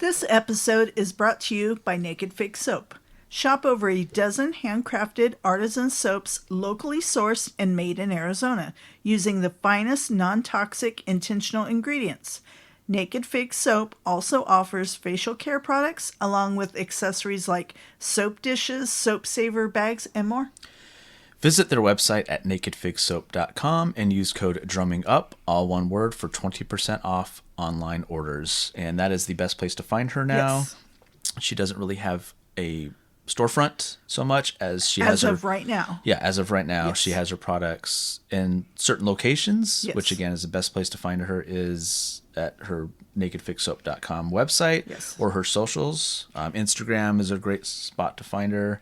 This episode is brought to you by Naked Fig Soap. Shop over a dozen handcrafted artisan soaps locally sourced and made in Arizona using the finest non-toxic intentional ingredients. Naked Fig Soap also offers facial care products along with accessories like soap dishes, soap saver bags, and more. Visit their website at nakedfigsoap.com and use code DRUMMINGUP, all one word, for 20% off online orders. And that is the best place to find her now. Yes. She doesn't really have a storefront so much as she has As of right now. Yeah, as of right now, Yes. she has her products in certain locations, Yes. which again is the best place to find her is at her nakedfigsoap.com website. Yes. Or her socials. Instagram is a great spot to find her.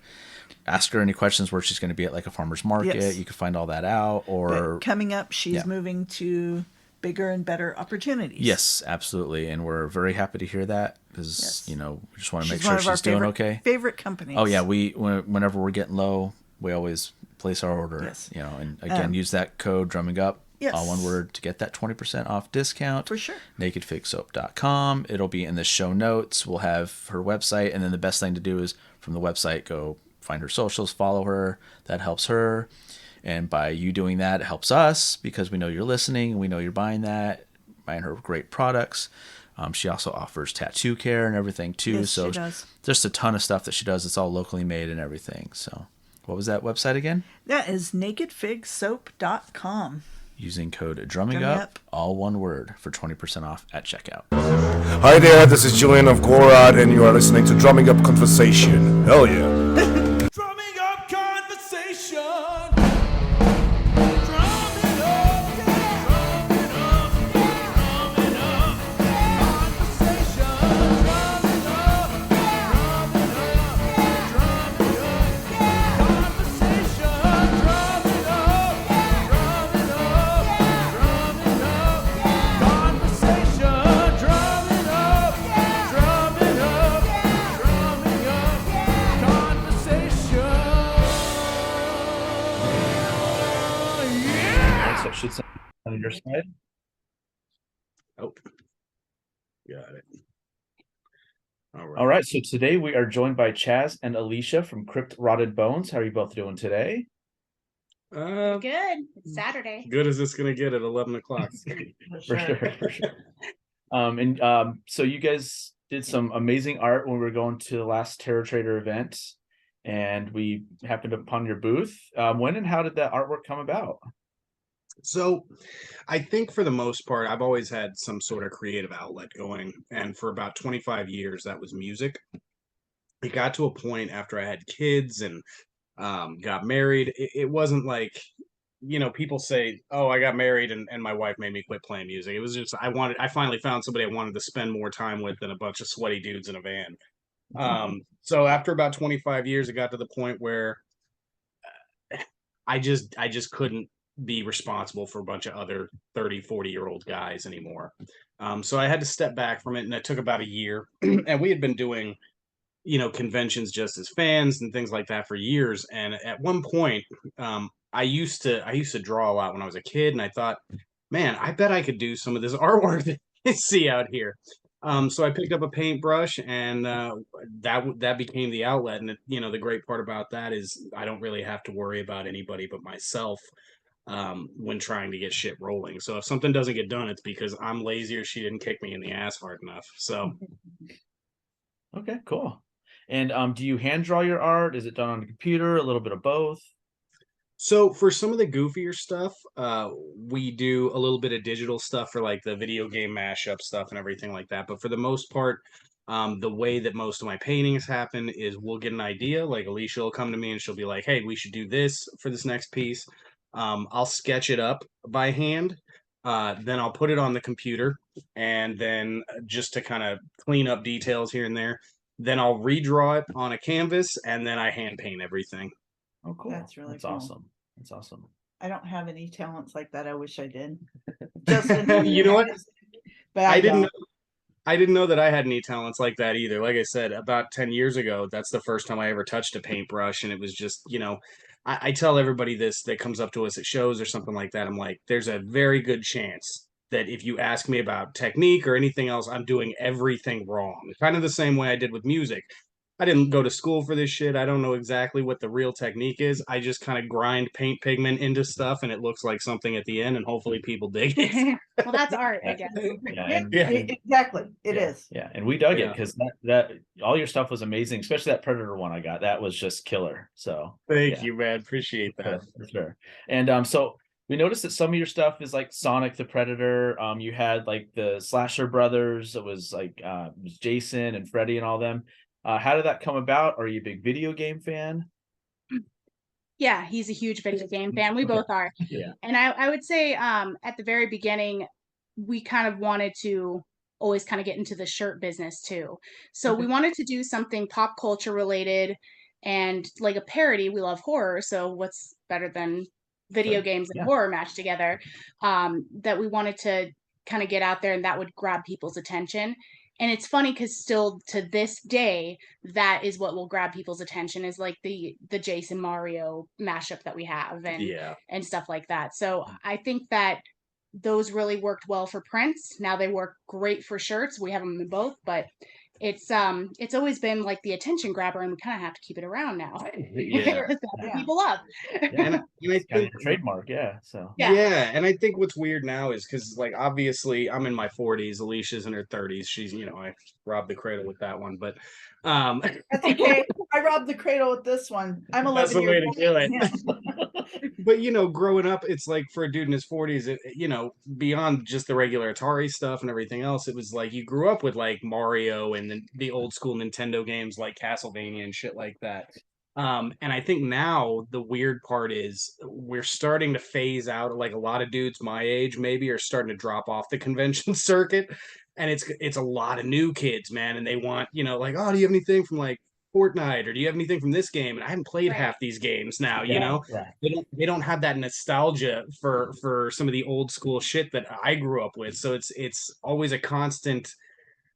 Ask her any questions where she's going to be at like a farmer's market. Yes. You can find all that out. Or But coming up, she's Yeah. moving to bigger and better opportunities. Yes, absolutely. And we're very happy to hear that because, Yes. we just want to She's make one sure of our she's doing favorite, okay. favorite companies. Oh, yeah. Whenever we're getting low, we always place our order. Yes. And again, use that code drumming up, Yes. all one word, to get that 20% off discount. For sure. nakedfigsoap.com. It'll be in the show notes. We'll have her website. And then the best thing to do is from the website, go find her socials, follow her. That helps her. And by you doing that, it helps us because we know you're listening and we know you're buying her great products. She also offers tattoo care and everything too. Yes, so she does. just a ton of stuff that she does. It's all locally made and everything. So what was that website again? That is nakedfigsoap.com. Using code drumming Drumming up, Up. all one word, for 20% off at checkout. Hi there, this is Julian of Gorad, and you are listening to Drumming Up Conversation. Hell yeah. Drumming up conversation. Drumming up, yeah. Drumming up, yeah. Drumming up, yeah. Conversation. Drumming up, yeah. Drumming up, yeah. Drumming up, yeah. Conversation. Drumming up, yeah. Drumming up, yeah. Drumming up, yeah. Conversation. Drumming up, yeah. Drumming up, yeah. Drumming up, yeah. Conversation. Yeah. So it should sound on your side. Oh, got it. All right. So today we are joined by Chas and Elisha from Crypt Rotted Bones. How are you both doing today? Good. It's Saturday. Good as it's gonna get at 11 o'clock. For sure. So you guys did some amazing art when we were going to the last Terror Trader event, and we happened upon your booth. When and how did that artwork come about? So, I think for the most part, I've always had some sort of creative outlet going, and for about 25 years, that was music. It got to a point after I had kids and got married. It wasn't like, people say, "Oh, I got married and my wife made me quit playing music." It was just I finally found somebody I wanted to spend more time with than a bunch of sweaty dudes in a van. So after about 25 years, it got to the point where I just couldn't be responsible for a bunch of other 30, 40-year-old guys anymore. So I had to step back from it, and it took about a year. And we had been doing, conventions just as fans and things like that for years. And at one point, I used to draw a lot when I was a kid, and I thought, man, I bet I could do some of this artwork that you see out here. So I picked up a paintbrush, and that became the outlet. And the great part about that is I don't really have to worry about anybody but myself when trying to get shit rolling. So if something doesn't get done, it's because I'm lazy or she didn't kick me in the ass hard enough. So Okay, cool. And do you hand draw your art? Is it done on the computer? A little bit of both? So for some of the goofier stuff, we do a little bit of digital stuff for like the video game mashup stuff and everything like that. But for the most part, the way that most of my paintings happen is we'll get an idea. Like Alicia will come to me and she'll be like, "Hey, we should do this for this next piece." I'll sketch it up by hand. Then I'll put it on the computer, and then just to kind of clean up details here and there. Then I'll redraw it on a canvas, and then I hand paint everything. Oh, cool. That's really That's cool. awesome. That's awesome. I don't have any talents like that. I wish I did. Justin, You know what? But I didn't don't. know, I didn't know that I had any talents like that either. Like I said, about 10 years ago, that's the first time I ever touched a paintbrush. And it was just, I tell everybody this that comes up to us at shows or something like that. I'm like, there's a very good chance that if you ask me about technique or anything else, I'm doing everything wrong. Kind of the same way I did with music. I didn't go to school for this shit. I don't know exactly what the real technique is. I just kind of grind paint pigment into stuff and it looks like something at the end and hopefully people dig it. Well, that's art, I guess. Yeah, Yeah, and, Yeah. exactly. It is. yeah, and we dug it Yeah. because that all your stuff was amazing, especially that Predator one I got. That was just killer. So Thank yeah, you, man. Appreciate that. for sure. And so we noticed that some of your stuff is like Sonic the Predator. You had like the Slasher Brothers. It was like it was Jason and Freddy and all them. How did that come about? Are you a big video game fan? Yeah, he's a huge video game fan. We Okay. both are. Yeah. And I would say at the very beginning, we kind of wanted to always kind of get into the shirt business too. So we wanted to do something pop culture related and like a parody. We love horror, so what's better than video Sure. games and Yeah. horror matched together? That we wanted to kind of get out there and that would grab people's attention. And it's funny because still to this day, that is what will grab people's attention is like the Jason Mario mashup that we have Yeah. and stuff like that. So I think that those really worked well for prints. Now they work great for shirts. We have them in both, but it's always been like the attention grabber, and we kind of have to keep it around now. Yeah. That's what Yeah. people love. And I Kind think of a trademark, yeah. So Yeah. yeah, and I think what's weird now is because like obviously I'm in my 40s, Alicia's in her 30s. She's, I robbed the cradle with that one, but That's okay. I robbed the cradle with this one. I'm 11 that's the way years to do it. Yeah. But growing up, it's like for a dude in his 40s, beyond just the regular Atari stuff and everything else, it was like you grew up with like Mario and the old school Nintendo games like Castlevania and shit like that. And I think now the weird part is we're starting to phase out. Like a lot of dudes my age maybe are starting to drop off the convention circuit, and it's a lot of new kids, man, and they want like, oh, do you have anything from like Fortnite, or do you have anything from this game? And I haven't played Right. half these games now. yeah. They don't have that nostalgia for some of the old school shit that I grew up with. So it's always a constant.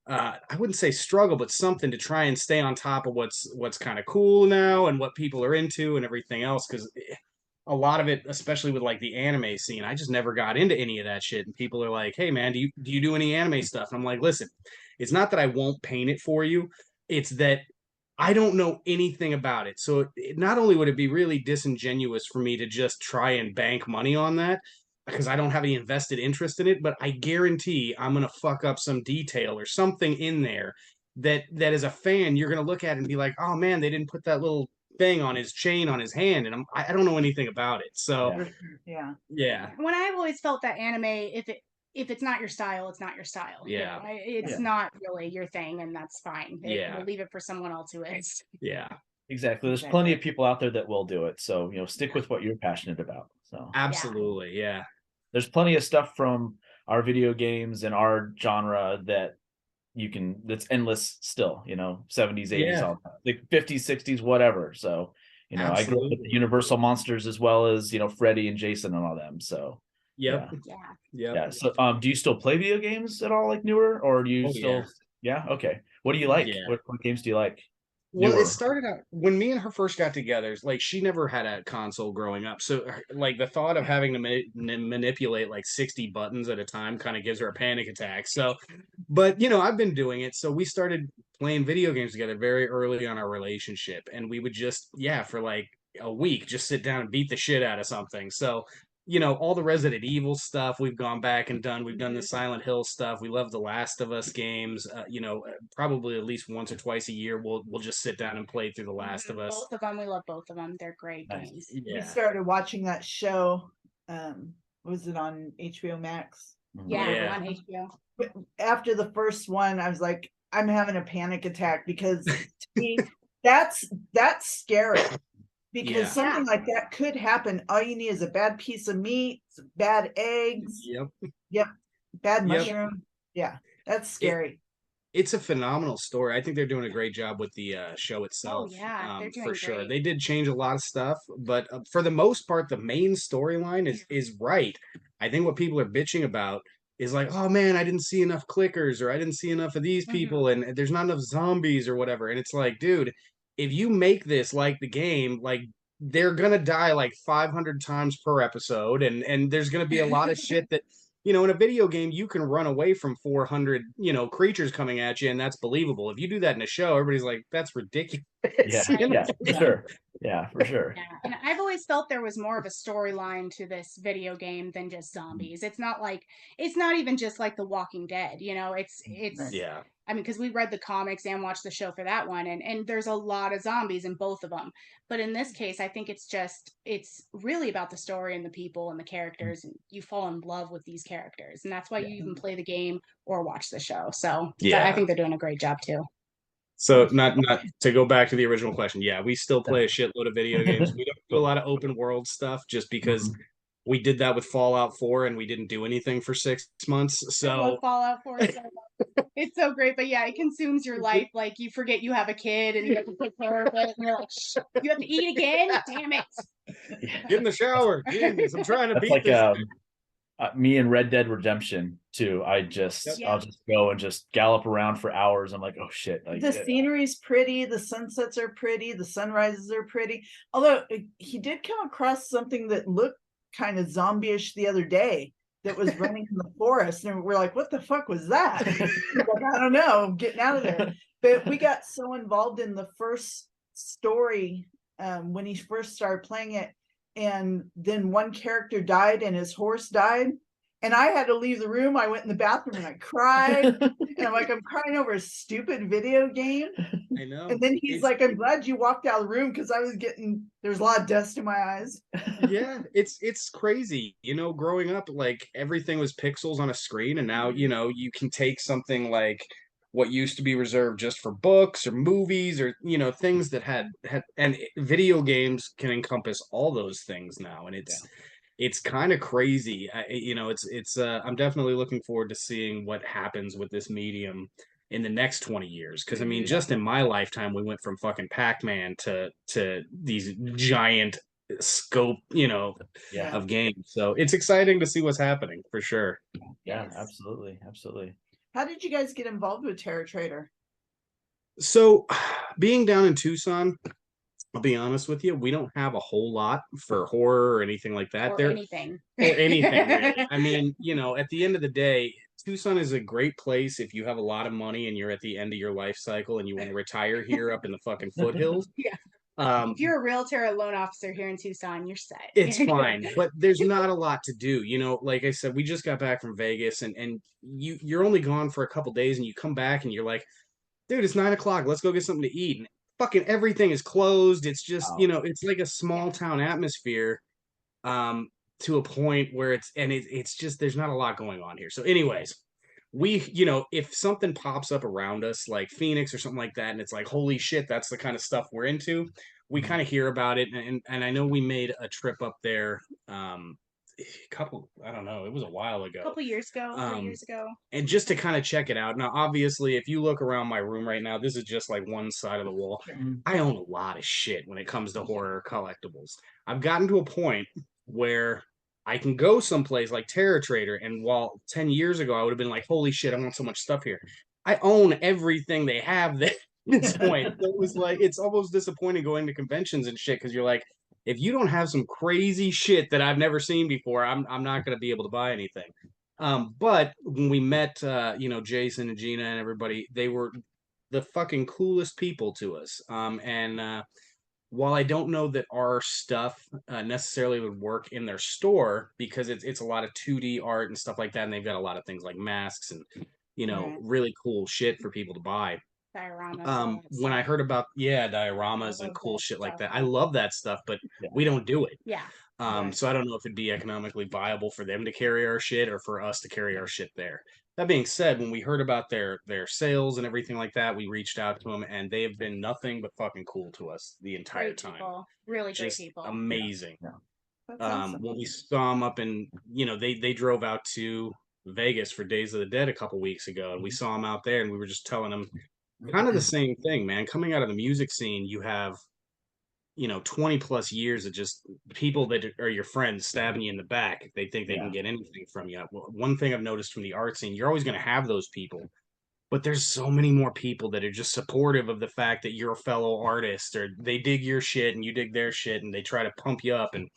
I wouldn't say struggle, but something to try and stay on top of what's kind of cool now and what people are into and everything else. Because a lot of it, especially with like the anime scene, I just never got into any of that shit. And people are like, "Hey, man, do you do any anime stuff?" And I'm like, "Listen, it's not that I won't paint it for you. It's that I don't know anything about it. So not only would it be really disingenuous for me to just try and bank money on that because I don't have any invested interest in it, but I guarantee I'm gonna fuck up some detail or something in there that as a fan you're gonna look at it and be like, oh man, they didn't put that little thing on his chain on his hand, and I don't know anything about it. So Yeah. yeah, When I've always felt that anime, if it's not your style, it's not your style. Yeah. It's Yeah. not really your thing, and that's fine. Yeah. We'll leave it for someone else who is. yeah, Exactly. There's plenty of people out there that will do it. So, stick with what you're passionate about. So absolutely, yeah. there's plenty of stuff from our video games and our genre that's endless still, 70s, 80s, Yeah. all like 50s, 60s, whatever. So, I grew up with Absolutely. the Universal monsters as well as, Freddy and Jason and all them. So Yep. Yeah. Yep. yeah. So do you still play video games at all, like newer, or do you Oh, still yeah, okay. What do you like? Yeah. What games do you like? Well, Newer. it started out when me and her first got together. Like, she never had a console growing up, so like the thought of having to manipulate like 60 buttons at a time kind of gives her a panic attack. So, but I've been doing it. So we started playing video games together very early on our relationship, and we would just for like a week just sit down and beat the shit out of something. So all the Resident Evil stuff we've gone back and done. We've done the Silent Hill stuff. We love the Last of Us games. Probably at least once or twice a year, we'll just sit down and play through the Last of Us. Both of them, we love both of them. They're great Nice. games. We Yeah, started watching that show. Was it on HBO Max? Yeah, Yeah. on HBO. After the first one, I was like, I'm having a panic attack because to me, that's scary. Because Yeah. something like that could happen. All you need is a bad piece of meat, bad eggs, Yep. bad Yep. mushroom. Yeah, that's scary. It's a phenomenal story. I think they're doing a great job with the show itself. yeah, they're doing for sure. great. They did change a lot of stuff, but for the most part, the main storyline is right. I think what people are bitching about is like, oh man, I didn't see enough clickers, or I didn't see enough of these people, and there's not enough zombies or whatever. And it's like, dude, if you make this like the game, like they're gonna die like 500 times per episode, and there's gonna be a lot of shit that in a video game, you can run away from 400, creatures coming at you, and that's believable. If you do that in a show, everybody's like, that's ridiculous. Yeah, you know? yeah, for sure. Yeah, for sure. Yeah, and I've always felt there was more of a storyline to this video game than just zombies. It's not even just like The Walking Dead, it's Yeah. I mean, because we read the comics and watched the show for that one, and there's a lot of zombies in both of them. But in this case, I think it's really about the story and the people and the characters, and you fall in love with these characters, and that's why you even play the game or watch the show. So I Yeah. think they're doing a great job too. So not to go back to the original question. Yeah, we still play a shitload of video games. We don't do a lot of open world stuff just because we did that with Fallout 4 and we didn't do anything for 6 months. I love So Fallout 4 so much. It's so great, but yeah, it consumes your life. Like you forget you have a kid and you have to take care of it, and you're like, Shh, you have to eat again. Damn it! get in the shower. Jesus, I'm trying to That's beat like this. me and Red Dead Redemption too. I'll just go and just gallop around for hours. I'm like, oh shit! Like, The scenery's pretty, the sunsets are pretty, the sunrises are pretty. Although he did come across something that looked kind of zombie-ish the other day that was running in the forest, and we're like, what the fuck was that? Like, I don't know, I'm getting out of there. But we got so involved in the first story when he first started playing it, and then one character died and his horse died. And I had to leave the room. I went in the bathroom and I cried. And I'm like, I'm crying over a stupid video game. I know. And then he's like, I'm glad you walked out of the room because there's a lot of dust in my eyes. Yeah, it's crazy. Growing up, like everything was pixels on a screen, and now, you can take something like what used to be reserved just for books or movies or, things that had and video games can encompass all those things now. And it's kind of crazy. I'm definitely looking forward to seeing what happens with this medium in the next 20 years. Because I mean, just in my lifetime, we went from fucking Pac-Man to these giant scope, of games. So it's exciting to see what's happening for sure. Yeah, absolutely. How did you guys get involved with Terror Trader? So being down in Tucson, I'll be honest with you, we don't have a whole lot for horror or anything like that. Or anything. Or anything, really. I mean, at the end of the day, Tucson is a great place if you have a lot of money and you're at the end of your life cycle and you want to retire here up in the fucking foothills. Yeah. If you're a realtor or loan officer here in Tucson, you're set. It's fine, but there's not a lot to do. Like I said, we just got back from Vegas, and you're only gone for a couple days, and you come back and you're like, dude, it's 9 o'clock. Let's go get something to eat. And fucking everything is closed. It's just, it's like a small town atmosphere, to a point where it's just, there's not a lot going on here. So anyways, we, if something pops up around us, like Phoenix or something like that, and it's like, holy shit, that's the kind of stuff we're into, we kind of hear about it. And I know we made a trip up there, I don't know, it was a while ago. A couple years ago, 3 years ago. And just to kind of check it out. Now, obviously, if you look around my room right now, this is just like one side of the wall. I own a lot of shit when it comes to horror collectibles. I've gotten to a point where I can go someplace like Terror Trader, and while 10 years ago I would have been like, holy shit, I want so much stuff here, I own everything they have there at this point. So it was like, it's almost disappointing going to conventions and shit, because you're like, if you don't have some crazy shit that I've never seen before, I'm not going to be able to buy anything. But when we met, Jason and Gina and everybody, they were the fucking coolest people to us. While I don't know that our stuff necessarily would work in their store, because it's a lot of 2D art and stuff like that, and they've got a lot of things like masks and really cool shit for people to buy. Dioramas. When I heard about dioramas and cool shit like that, I love that stuff, but we don't do it. Yeah. So I don't know if it'd be economically viable for them to carry our shit or for us to carry our shit there. That being said, when we heard about their sales and everything like that, we reached out to them, and they have been nothing but fucking cool to us the entire Great time. People. Really Just great people. amazing. That's awesome. When we saw them up in, they drove out to Vegas for Days of the Dead a couple weeks ago, and we saw them out there, and we were just telling them kind of the same thing, man. Coming out of the music scene, you have 20 plus years of just people that are your friends stabbing you in the back if they think they can get anything from you. Well, one thing I've noticed from the art scene, you're always going to have those people, but there's so many more people that are just supportive of the fact that you're a fellow artist, or they dig your shit and you dig their shit, and they try to pump you up. And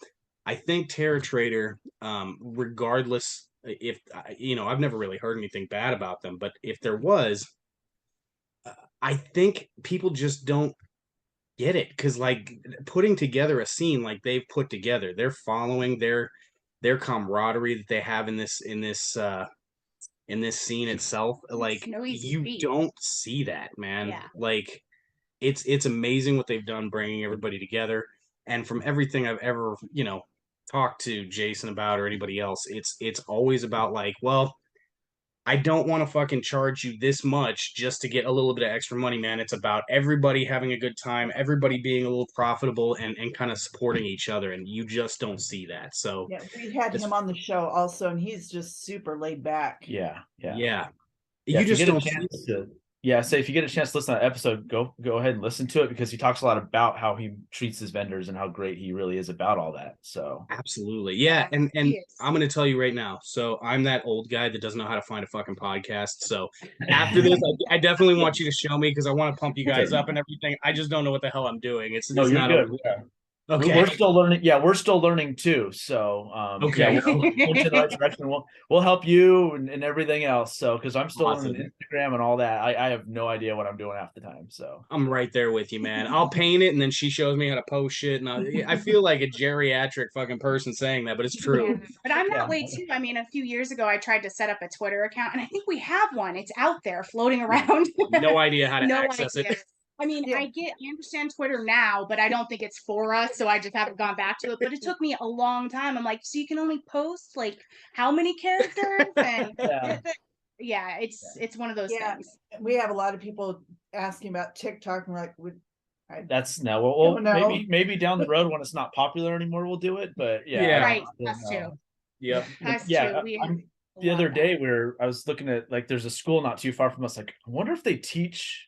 I think Terror Trader, regardless if I've never really heard anything bad about them, but if there was, I think people just don't get it, because like putting together a scene like they've put together, they're following their camaraderie that they have in this scene itself, It's like no easy you feat. don't see that, man. Yeah. Like it's amazing what they've done bringing everybody together. And from everything I've ever talked to Jason about or anybody else, it's always about like, well, I don't want to fucking charge you this much just to get a little bit of extra money, man. It's about everybody having a good time, everybody being a little profitable, and kind of supporting each other. And you just don't see that. So, Yeah, we had him on the show also, and he's just super laid back. Yeah. yeah, Yeah, you if you just get a don't see chance to, say if you get a chance to listen to that episode, go ahead and listen to it, because he talks a lot about how he treats his vendors and how great he really is about all that. So Absolutely. Yeah. And he is. I'm going to tell you right now. So I'm that old guy that doesn't know how to find a fucking podcast. So after this, I definitely want you to show me, because I want to pump you guys up and everything. I just don't know what the hell I'm doing. no, It's you're not good. always Yeah. okay. We're still learning. Yeah, we're still learning too. So Okay. we'll point you in the right direction. We'll help you and everything else. So because I'm still Awesome. learning Instagram and all that, I have no idea what I'm doing half the time. So I'm right there with you, man. I'll paint it, and then she shows me how to post shit. And I feel like a geriatric fucking person saying that, but it's true. Yeah, but I'm that Yeah. way too. I mean, a few years ago, I tried to set up a Twitter account, and I think we have one. It's out there floating around. No idea how to No access idea. it. I mean, Yeah. I understand Twitter now, but I don't think it's for us, so I just haven't gone back to it. But it took me a long time. I'm like, so you can only post like how many characters? And Yeah. yeah, it's one of those Yeah. things. We have a lot of people asking about TikTok, and we're like, That's no. Well, Don't know. maybe down the road when it's not popular anymore, we'll do it. But yeah, Yeah. Right, I don't us know. too. Yep. Us Yeah, too. We I'm- a the lot other of day that. I was looking at, like, there's a school not too far from us. Like, I wonder if they teach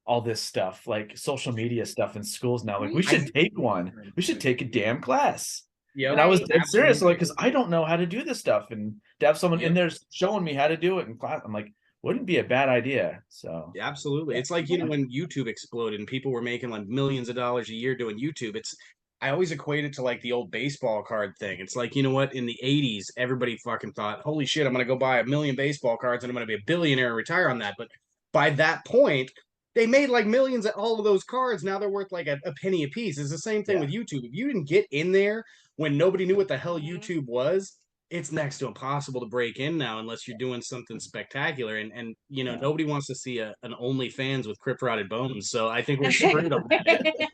all this stuff, like social media stuff in schools now. Like, we Right. should take one. We should take a damn class. Yep. And I was Right. dead serious, like, because I don't know how to do this stuff, and to have someone in Yep. there showing me how to do it in class, I'm like, wouldn't be a bad idea. So Absolutely. It's like, when YouTube exploded and people were making like millions of dollars a year doing YouTube. I always equate it to like the old baseball card thing. It's like, you know what? In the 80s, everybody fucking thought, holy shit, I'm going to go buy 1,000,000 baseball cards and I'm going to be a billionaire and retire on that. But by that point, they made like millions at all of those cards. Now they're worth like a penny a piece. It's the same thing Yeah. with YouTube. If you didn't get in there when nobody knew what the hell Mhm. YouTube was, it's next to impossible to break in now unless you're doing something spectacular. And Yeah. nobody wants to see an OnlyFans with Crypt Rotted Bones. So I think we're screwed on that.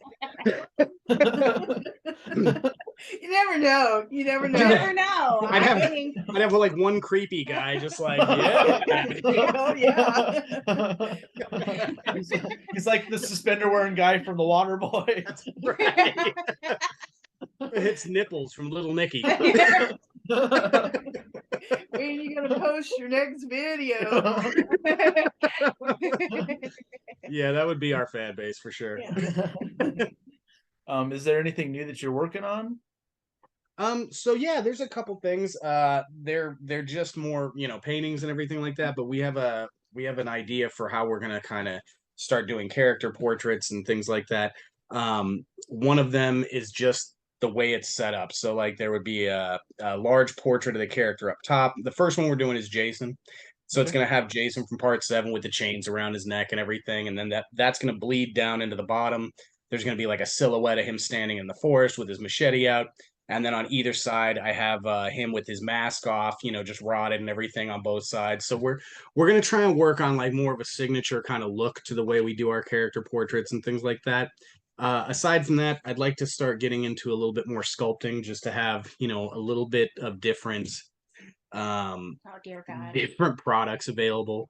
you never know. You never You know. never know. I'd have- I mean, I'd have like one creepy guy just like, yeah. Oh, yeah. He's like the suspender wearing guy from the Water Boy. Right. It's Nipples from Little Nicky. When are you gonna post your next video? Yeah, that would be our fan base for sure. Is there anything new that you're working on? So yeah, there's a couple things. They're just more, paintings and everything like that, but we have an idea for how we're gonna kind of start doing character portraits and things like that. One of them is just the way it's set up. So like there would be a large portrait of the character up top. The first one we're doing is Jason. So it's Okay. going to have Jason from part 7 with the chains around his neck and everything. And then that's going to bleed down into the bottom. There's going to be like a silhouette of him standing in the forest with his machete out. And then on either side, I have him with his mask off, just rotted and everything on both sides. So we're going to try and work on like more of a signature kind of look to the way we do our character portraits and things like that. Aside from that, I'd like to start getting into a little bit more sculpting, just to have, a little bit of different oh dear God. different products available,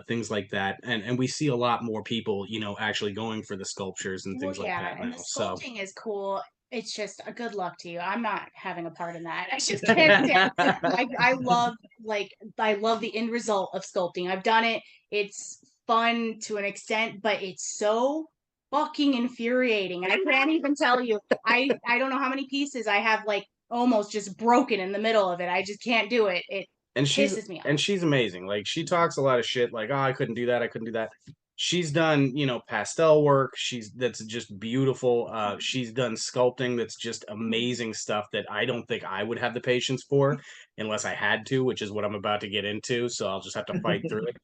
things like that. And we see a lot more people, actually going for the sculptures and things like that and now. the So sculpting is cool. It's just a good luck to you. I'm not having a part in that. I just can't stand it. I love the end result of sculpting. I've done it. It's fun to an extent, but it's so fucking infuriating. And I can't even tell you. I don't know how many pieces I have like almost just broken in the middle of it. I just can't do it. It and she's pisses me off. and she's amazing. Like she talks a lot of shit, like, oh, I couldn't do that, I couldn't do that. she's done, pastel work. That's just beautiful. She's done sculpting that's just amazing stuff that I don't think I would have the patience for unless I had to, which is what I'm about to get into. So I'll just have to fight through it.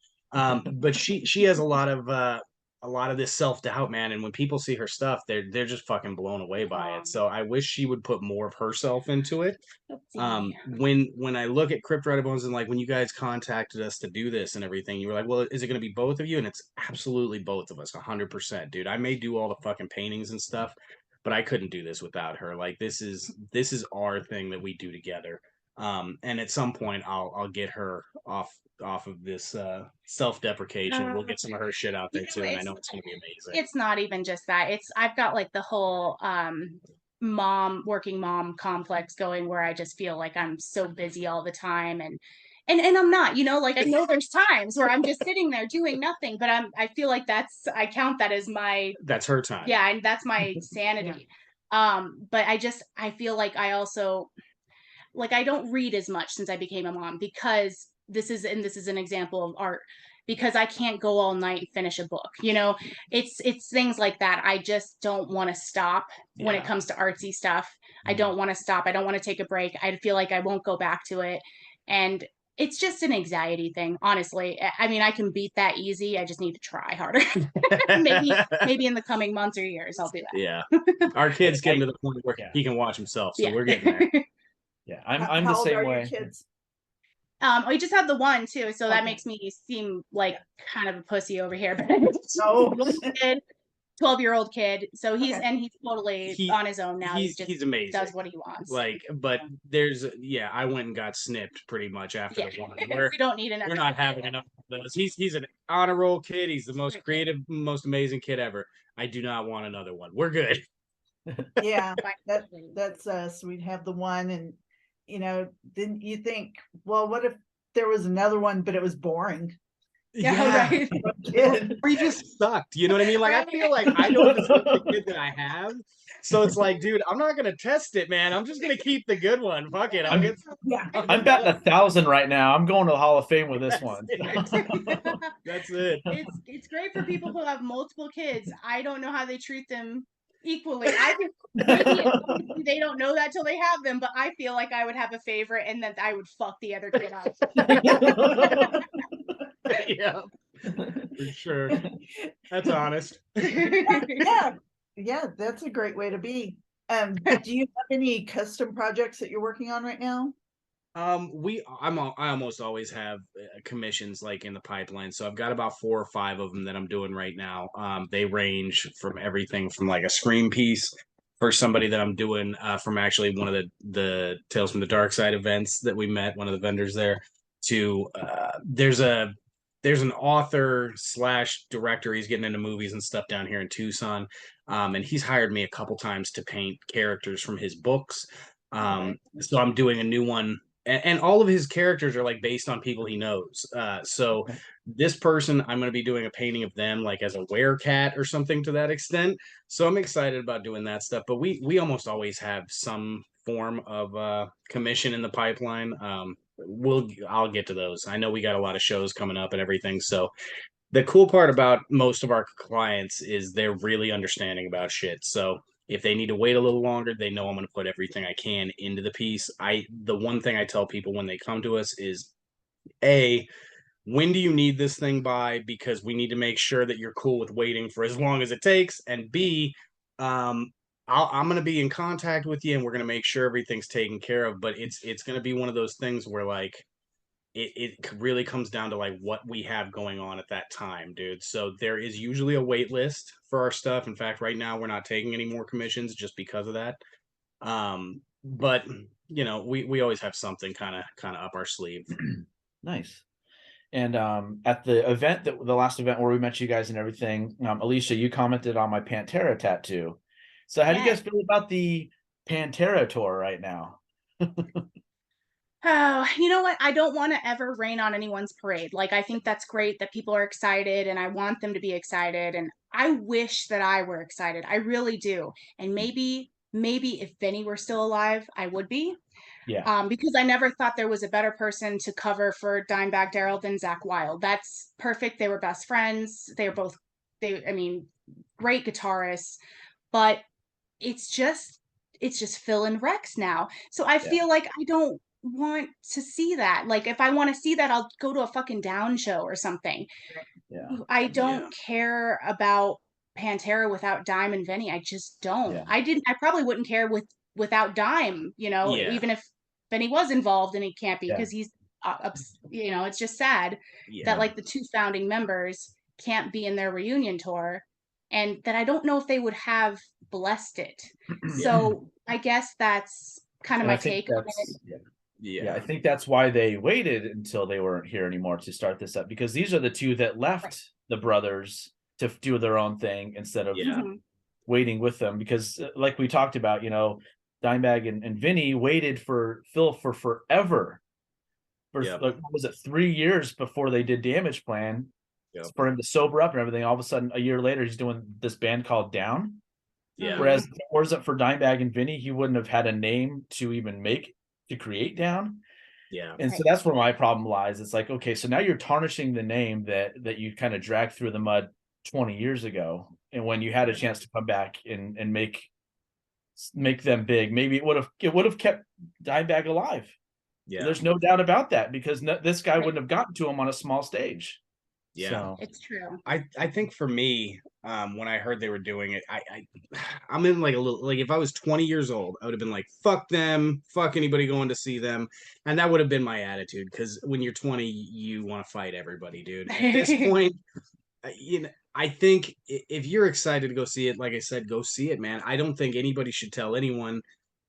But she has a lot of this self-doubt, man, and when people see her stuff, they're just fucking blown away by it. So I wish she would put more of herself into it. When I look at Crypt Rotted Bones, and like when you guys contacted us to do this and everything, you were like, well, is it going to be both of you? And it's absolutely both of us, 100%, dude. I may do all the fucking paintings and stuff, but I couldn't do this without her. Like this is our thing that we do together. And at some point I'll get her off of this self-deprecation. We'll get some of her shit out there too, and I know it's gonna be amazing. It's not even just that. I've got like the whole working mom complex going, where I just feel like I'm so busy all the time, and I'm not, like I know there's times where I'm just sitting there doing nothing, but I feel like I count that as that's her time. Yeah, and that's my sanity. But I feel like I also, like, I don't read as much since I became a mom, because this is an example of art, because I can't go all night and finish a book. It's things like that. I just don't want to stop when it comes to artsy stuff. I don't want to stop. I don't want to take a break. I feel like I won't go back to it. And it's just an anxiety thing, honestly. I mean, I can beat that easy. I just need to try harder. maybe in the coming months or years, I'll do that. Yeah. Our kid's getting to the point where he can watch himself, so we're getting there. Yeah, I'm How the old same are way. your kids? We just have the one too, so that Okay. makes me seem like kind of a pussy over here. But No. 12-year-old kid, so he's Okay. he's totally on his own now. He's amazing. Does what he wants. Like, but I went and got snipped pretty much after the one. We don't need enough. We're not having enough of those. He's an honor roll kid. He's the most creative, most amazing kid ever. I do not want another one. We're good. Yeah, that's us. We'd have the one, and then you think, well, what if there was another one, but it was boring? Yeah, right. Or he just sucked. You know what I mean? Like, I feel like I know the kid that I have. So it's like, dude, I'm not gonna test it, man. I'm just gonna keep the good one. Fuck it. I'm batting 1,000 right now. I'm going to the Hall of Fame with this one. That's it. It's great for people who have multiple kids. I don't know how they treat them equally. Maybe they don't know that till they have them, but I feel like I would have a favorite, and that I would fuck the other kid up. Yeah, for sure. That's honest. Yeah, that's a great way to be. Do you have any custom projects that you're working on right now? I almost always have commissions like in the pipeline, so I've got about 4 or 5 of them that I'm doing right now. They range from everything from like a screen piece for somebody that I'm doing from actually one of the Tales from the Dark Side events that we met, one of the vendors there, to there's an author / director. He's getting into movies and stuff down here in Tucson, and he's hired me a couple times to paint characters from his books. So I'm doing a new one, and all of his characters are like based on people he knows. So this person, I'm going to be doing a painting of them like as a werecat or something to that extent. So I'm excited about doing that stuff. But we almost always have some form of commission in the pipeline. I'll get to those. I know we got a lot of shows coming up and everything. So the cool part about most of our clients is they're really understanding about shit. So if they need to wait a little longer, they know I'm going to put everything I can into the piece. The one thing I tell people when they come to us is, A, when do you need this thing by? Because we need to make sure that you're cool with waiting for as long as it takes. And B, I'm going to be in contact with you, and we're going to make sure everything's taken care of. But it's going to be one of those things where like it really comes down to like what we have going on at that time, dude. So there is usually a wait list for our stuff. In fact, right now we're not taking any more commissions just because of that. But we always have something kind of up our sleeve. Nice. And at the event, the last event where we met you guys and everything, Elisha, you commented on my Pantera tattoo. So how do you guys feel about the Pantera tour right now? Oh, you know what? I don't want to ever rain on anyone's parade. Like, I think that's great that people are excited, and I want them to be excited. And I wish that I were excited. I really do. And maybe if Benny were still alive, I would be. Yeah. Because I never thought there was a better person to cover for Dimebag Darrell than Zach Wilde. That's perfect. They were best friends. They were both I mean, great guitarists, but it's just Phil and Rex now. So I Yeah. feel like I don't want to see that. Like if I want to see that, I'll go to a fucking Down show or something. Yeah. I don't Yeah. care about Pantera without Dime and Vinny. I just don't. Yeah. I probably wouldn't care without Dime, Yeah. even if Vinny was involved, and he can't be Yeah. because he's it's just sad that Yeah. like the two founding members can't be in their reunion tour, and that I don't know if they would have blessed it. So I guess that's kind of And my I think take on it. that's yeah. Yeah. Yeah, I think that's why they waited until they weren't here anymore to start this up, because these are the two that left the brothers to do their own thing instead of Yeah. Mhm. waiting with them. Because, like we talked about, Dimebag and Vinny waited for Phil for forever. For Yep. like, what was it, 3 years before they did Damage Plan, Yep. for him to sober up and everything. All of a sudden, a year later, he's doing this band called Down. Yeah. Whereas if it wasn't for Dimebag and Vinny, he wouldn't have had a name to even create Down. Yeah. And so that's where my problem lies. It's like, okay, so now you're tarnishing the name that you kind of dragged through the mud 20 years ago. And when you had a chance to come back and make them big, maybe it would have kept Dimebag alive. Yeah. There's no doubt about that, because this guy wouldn't have gotten to him on a small stage. Yeah. So, It's true. I think for me, when I heard they were doing it, I'm in like a little, like if I was 20 years old, I would have been like, fuck them, fuck anybody going to see them. And that would have been my attitude. Cause when you're 20, you want to fight everybody, dude. At this point, I think if you're excited to go see it, like I said, go see it, man. I don't think anybody should tell anyone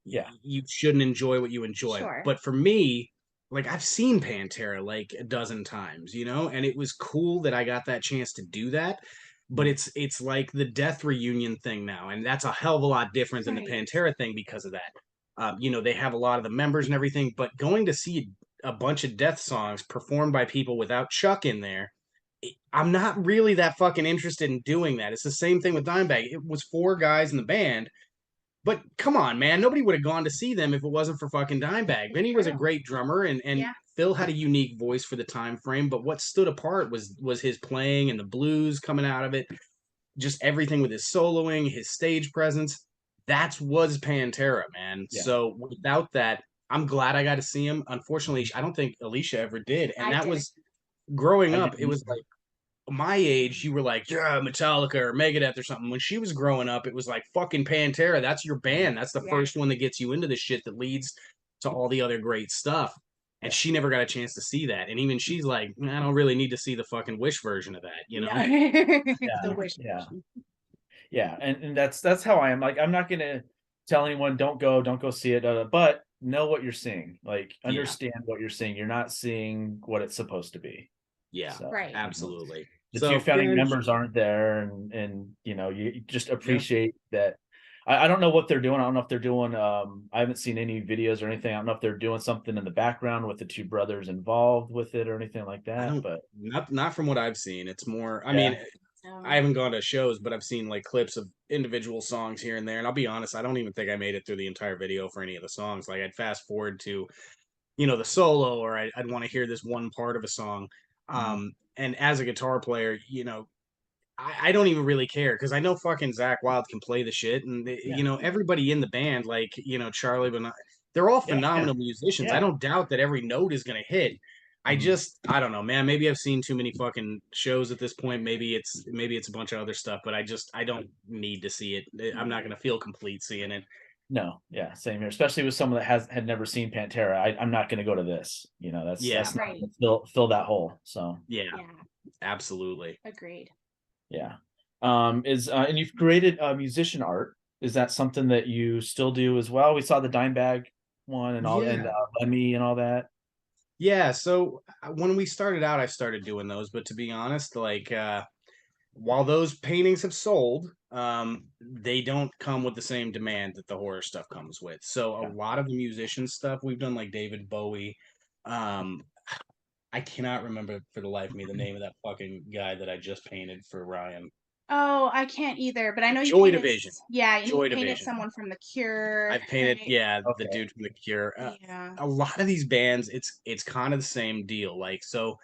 yeah. you shouldn't enjoy what you enjoy. Sure. But for me, like I've seen Pantera like a dozen times, and it was cool that I got that chance to do that. But it's like the Death reunion thing now, and that's a hell of a lot different than the Right. Pantera thing because of that. They have a lot of the members and everything, but going to see a bunch of Death songs performed by people without Chuck in there, I'm not really that fucking interested in doing that. It's the same thing with Dimebag. It was 4 guys in the band, but come on, man, nobody would have gone to see them if it wasn't for fucking Dimebag. Vinny was a True. great drummer, and Yeah. Phil had a unique voice for the time frame. But what stood apart was his playing and the blues coming out of it, just everything with his soloing, his stage presence. That was Pantera, man. Yeah. So without that, I'm glad I got to see him. Unfortunately, I don't think Alicia ever did, and I that did. was growing I up. didn't It was either. like my age, you were like, yeah, Metallica or Megadeth or something. When she was growing up, it was like fucking Pantera. That's your band. That's the Yeah. first one that gets you into the shit that leads to all the other great stuff. And she never got a chance to see that. And even she's like, I don't really need to see the fucking Wish version of that, No. Yeah. The Wish Yeah. version. Yeah, and that's how I am. Like, I'm not gonna tell anyone don't go see it, but know what you're seeing. Like, Yeah. understand what you're seeing. You're not seeing what it's supposed to be. Yeah, So, Right. absolutely. the So two founding yeah, members aren't there, and you just appreciate that. I don't know what they're doing. I don't know if they're doing. I haven't seen any videos or anything. I don't know if they're doing something in the background with the two brothers involved with it or anything like I that. don't But not from what I've seen. It's more. I Yeah. mean, I haven't gone to shows, but I've seen like clips of individual songs here and there. And I'll be honest, I don't even think I made it through the entire video for any of the songs. Like I'd fast forward to, the solo, or I'd want to hear this one part of a song. And as a guitar player, I don't even really care because I know fucking Zach Wild can play the shit, and Yeah. everybody in the band, like Charlie, but they're all Yeah, phenomenal musicians. I yeah. don't doubt that every note is gonna hit. I don't know, man. Maybe I've seen too many fucking shows at this point. Maybe it's a bunch of other stuff, but I don't need to see it. I'm not gonna feel complete seeing it. No, yeah, same here. Especially with someone that had never seen Pantera. I'm not going to go to this. That's Yeah. that's not Right. gonna fill that hole. So Yeah, Yeah. absolutely. Agreed. yeah. And you've created musician art. Is that something that you still do as well? We saw the Dimebag one and all, and Yeah. Lemmy and all that. Yeah, so when we started out, I started doing those, but to be honest, like while those paintings have sold, they don't come with the same demand that the horror stuff comes with. So a Yeah. lot of the musician stuff we've done, like David Bowie. Um, I cannot remember for the life of me the name of that fucking guy that I just painted for Ryan. Oh, I can't either, but I know you Joy painted. Division. Yeah, you Joy painted Division. someone from The Cure. I've painted, right? yeah, the Okay. dude from The Cure. Yeah. A lot of these bands, it's kind of the same deal. Like, so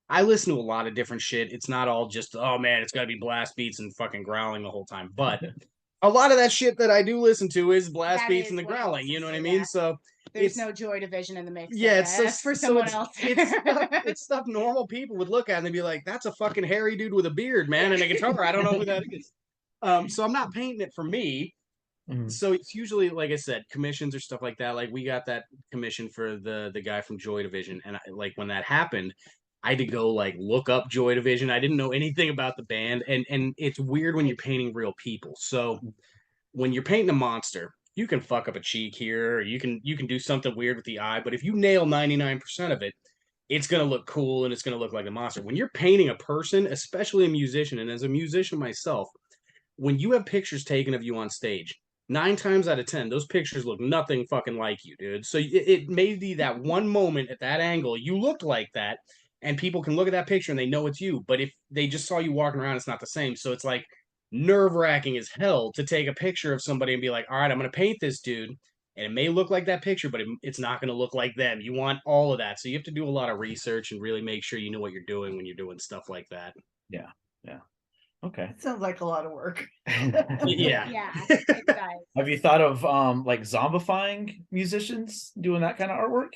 I listen to a lot of different shit. It's not all just, oh man, it's got to be blast beats and fucking growling the whole time. But a lot of that shit that I do listen to is blast That beats is and the what I was growling. You gonna know what say, I mean? yeah. So There's it's no Joy Division in the mix. yeah, it's so, That's for so someone else. it's stuff normal people would look at and they'd be like, "That's a fucking hairy dude with a beard, man, and a guitar. I don't know who that is." So I'm not painting it for me. Mhm. So it's usually, like I said, commissions or stuff like that. Like we got that commission for the guy from Joy Division, and like when that happened, I had to go like look up Joy Division. I didn't know anything about the band, and it's weird when you're painting real people. So when you're painting a monster, you can fuck up a cheek here, or you can do something weird with the eye, but if you nail 99% of it, it's gonna look cool and it's gonna look like a monster. When you're painting a person, especially a musician, and as a musician myself, when you have pictures taken of you on stage, 9 times out of 10, those pictures look nothing fucking like you, dude. So it may be that one moment at that angle you looked like that, and people can look at that picture and they know it's you. But if they just saw you walking around, it's not the same. So it's like nerve wracking as hell to take a picture of somebody and be like, all right, I'm gonna paint this dude. And it may look like that picture, but it's not going to look like them. You want all of that. So you have to do a lot of research and really make sure you know what you're doing when you're doing stuff like that. Yeah. Okay. It sounds like a lot of work. Yeah. Yeah, it does. Have you thought of like zombifying musicians doing that kind of artwork?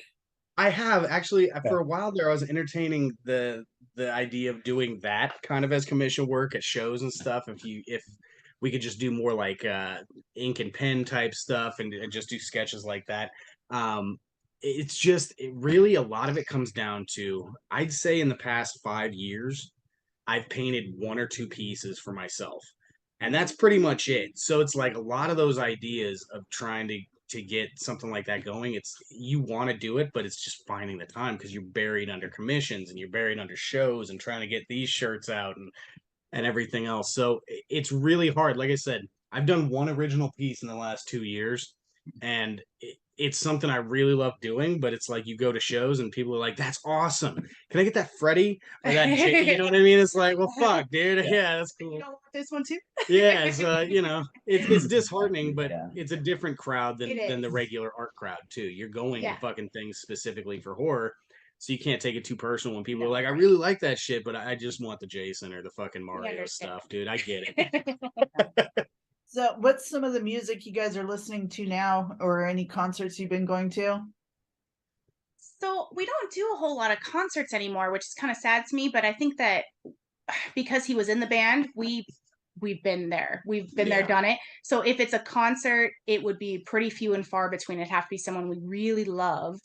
I have actually for a while there. I was entertaining the idea of doing that kind of as commission work at shows and stuff. If we could just do more like ink and pen type stuff and just do sketches like that. It's just really a lot of it comes down to, I'd say in the past 5 years, I've painted one or two pieces for myself. And that's pretty much it. So it's like a lot of those ideas of trying to get something like that going, it's you want to do it, but it's just finding the time because you're buried under commissions and you're buried under shows and trying to get these shirts out and everything else. So it's really hard. Like I said, I've done one original piece in the last 2 years, and it's something I really love doing. But it's like you go to shows and people are like, "That's awesome! Can I get that Freddy or that J?" You know what I mean? It's like, well, fuck, dude. Yeah, that's cool. You don't want this one too? Yeah, so it's disheartening, but Yeah. it's a different crowd than It the is. regular art crowd too. You're going Yeah. to fucking things specifically for horror, so you can't take it too personal when people are No, like, "I right. really like that shit, but I just want the Jason or the fucking Mario understand. stuff, dude." I get it. So, what's some of the music you guys are listening to now, or any concerts you've been going to? So we don't do a whole lot of concerts anymore, which is kind of sad to me, but I think that because he was in the band, we've been there. We've been there, Yeah. done it. So if it's a concert, it would be pretty few and far between. It'd have to be someone we really love.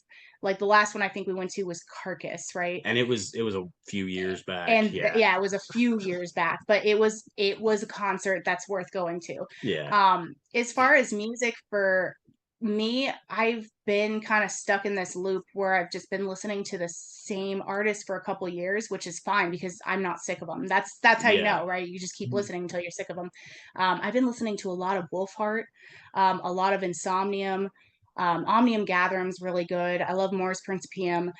Like the last one I think we went to was Carcass, right? And it was a few years back. And Yeah, it was a few years back, but it was a concert that's worth going to. yeah, As far as music for me, I've been kind of stuck in this loop where I've just been listening to the same artist for a couple years, which is fine because I'm not sick of them. That's how you yeah. know, right? You just keep Mhm. listening until you're sick of them. I've been listening to a lot of Wolfheart, a lot of Insomnium. Omnium Gathering's really good. I love Morris Principium.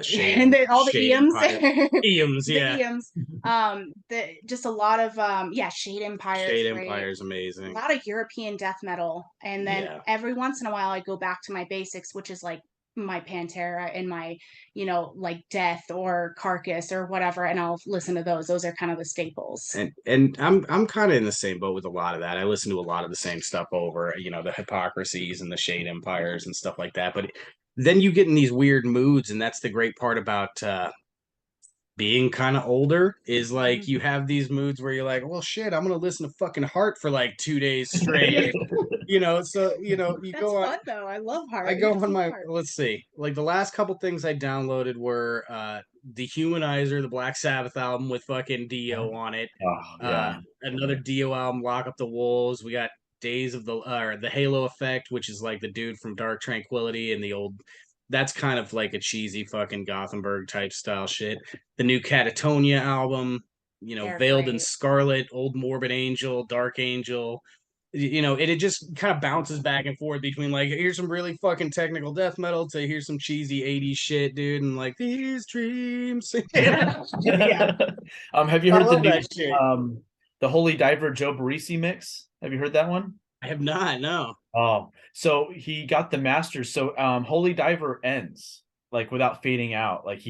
Shade, And all the Shade EMs. Empire, Eames, The yeah. EMs. Just a lot of Shade Empire is Shade great. Empire is A amazing. lot of European death metal. And then Yeah. every once in a while I go back to my basics, which is like my Pantera and my, like Death or Carcass or whatever, and I'll listen to those. Those are kind of the staples. And I'm kind of in the same boat with a lot of that. I listen to a lot of the same stuff over, the hypocrisies and the Shade Empires and stuff like that. But then you get in these weird moods, and that's the great part about being kind of older is like you have these moods where you're like, well, shit, I'm gonna listen to fucking Heart for like 2 days straight. So you That's go on. fun though. I love Heart. I go It's on so my hard. let's see, like the last couple things I downloaded were the Humanizer, the Black Sabbath album with fucking Dio on it. Oh, yeah. Another Dio album, Lock Up the Wolves. We got Days of the Halo Effect, which is like the dude from Dark Tranquility and the old. That's kind of like a cheesy fucking Gothenburg type style shit. The new Catatonia album, They're Veiled in great. Scarlet, Old Morbid Angel, Dark Angel. It just kind of bounces back and forth between like, here's some really fucking technical death metal to here's some cheesy 80s shit, dude, and like these dreams. Yeah. Have you I heard the love new that shit. the Holy Diver Joe Barisi mix? Have you heard that one? I have not, no. Oh, so he got the masters. So Holy Diver ends like without fading out. Like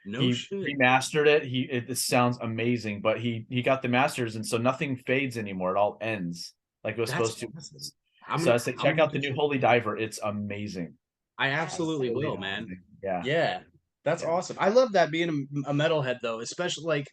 No he shit. remastered it. It sounds amazing, but he got the masters, and so nothing fades anymore. It all ends like it was That's supposed to. awesome. So I say I'm check gonna out the new Holy Diver. It's amazing. I absolutely Really will, man. amazing. Yeah. Yeah, that's Yeah. awesome. I love that being a metalhead though, especially like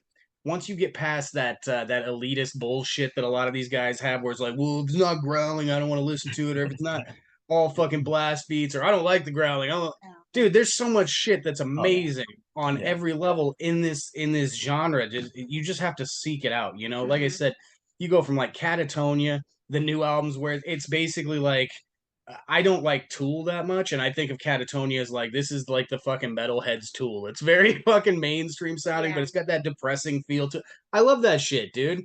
once you get past that elitist bullshit that a lot of these guys have, where it's like, well, if it's not growling, I don't want to listen to it, or if it's not all fucking blast beats, or I don't like the growling. I don't... Dude, there's so much shit that's Oh yeah. amazing on Yeah. every level in this genre. You just have to seek it out. You know, like I said, you go from like Catatonia, the new albums where it's basically like I don't like Tool that much, and I think of Catatonia as like this is like the fucking metalheads Tool. It's very fucking mainstream sounding, but Yeah. it's got that depressing feel to it. I love that shit, dude.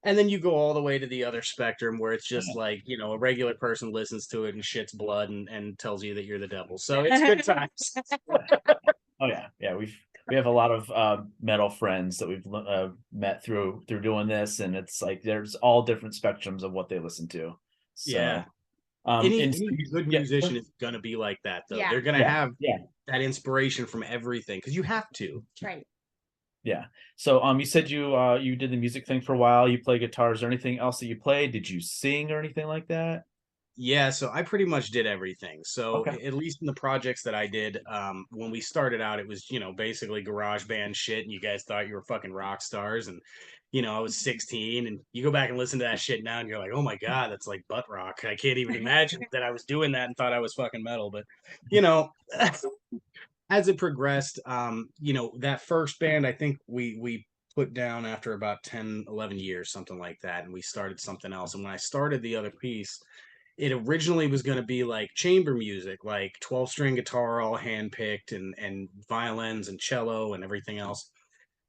And then you go all the way to the other spectrum where it's just like, you know, a regular person listens to it and shits blood and tells you that you're the devil. So it's good times. Oh yeah. Yeah. We have a lot of metal friends that we've met through doing this, and it's like there's all different spectrums of what they listen to. Yeah. So Any and so good yeah, musician is gonna be like that though. Yeah. They're gonna yeah, have yeah. that inspiration from everything because you have to. That's right. Yeah. So you said you did the music thing for a while. You play guitar. Is there anything else that you play? Did you sing or anything like that? Yeah, so I pretty much did everything. So Okay. at least in the projects that I did, when we started out, it was, you know, basically garage band shit, and you guys thought you were fucking rock stars. And, you know, I was 16, and you go back and listen to that shit now, and you're like, oh my God, that's like butt rock. I can't even imagine that I was doing that and thought I was fucking metal. But, you know, as it progressed, you know, that first band, I think we put down after about 10, 11 years, something like that, and we started something else. And when I started the other piece, it originally was going to be like chamber music, like 12-string guitar, all hand picked, and violins and cello and everything else.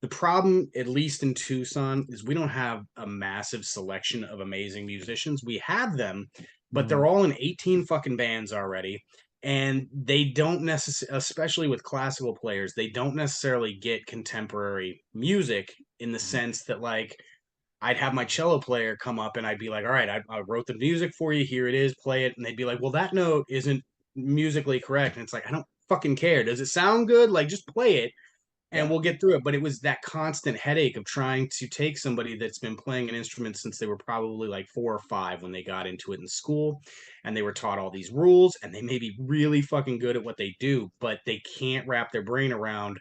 The problem, at least in Tucson, is we don't have a massive selection of amazing musicians. We have them, but they're Mhm. all in 18 fucking bands already. And they don't necessarily, especially with classical players, they don't necessarily get contemporary music in the Mhm. sense that, like, I'd have my cello player come up and I'd be like, all right, I wrote the music for you. Here it is. Play it. And they'd be like, well, that note isn't musically correct. And it's like, I don't fucking care. Does it sound good? Like, just play it and Yeah. we'll get through it. But it was that constant headache of trying to take somebody that's been playing an instrument since they were probably like 4 or 5 when they got into it in school, and they were taught all these rules, and they may be really fucking good at what they do, but they can't wrap their brain around.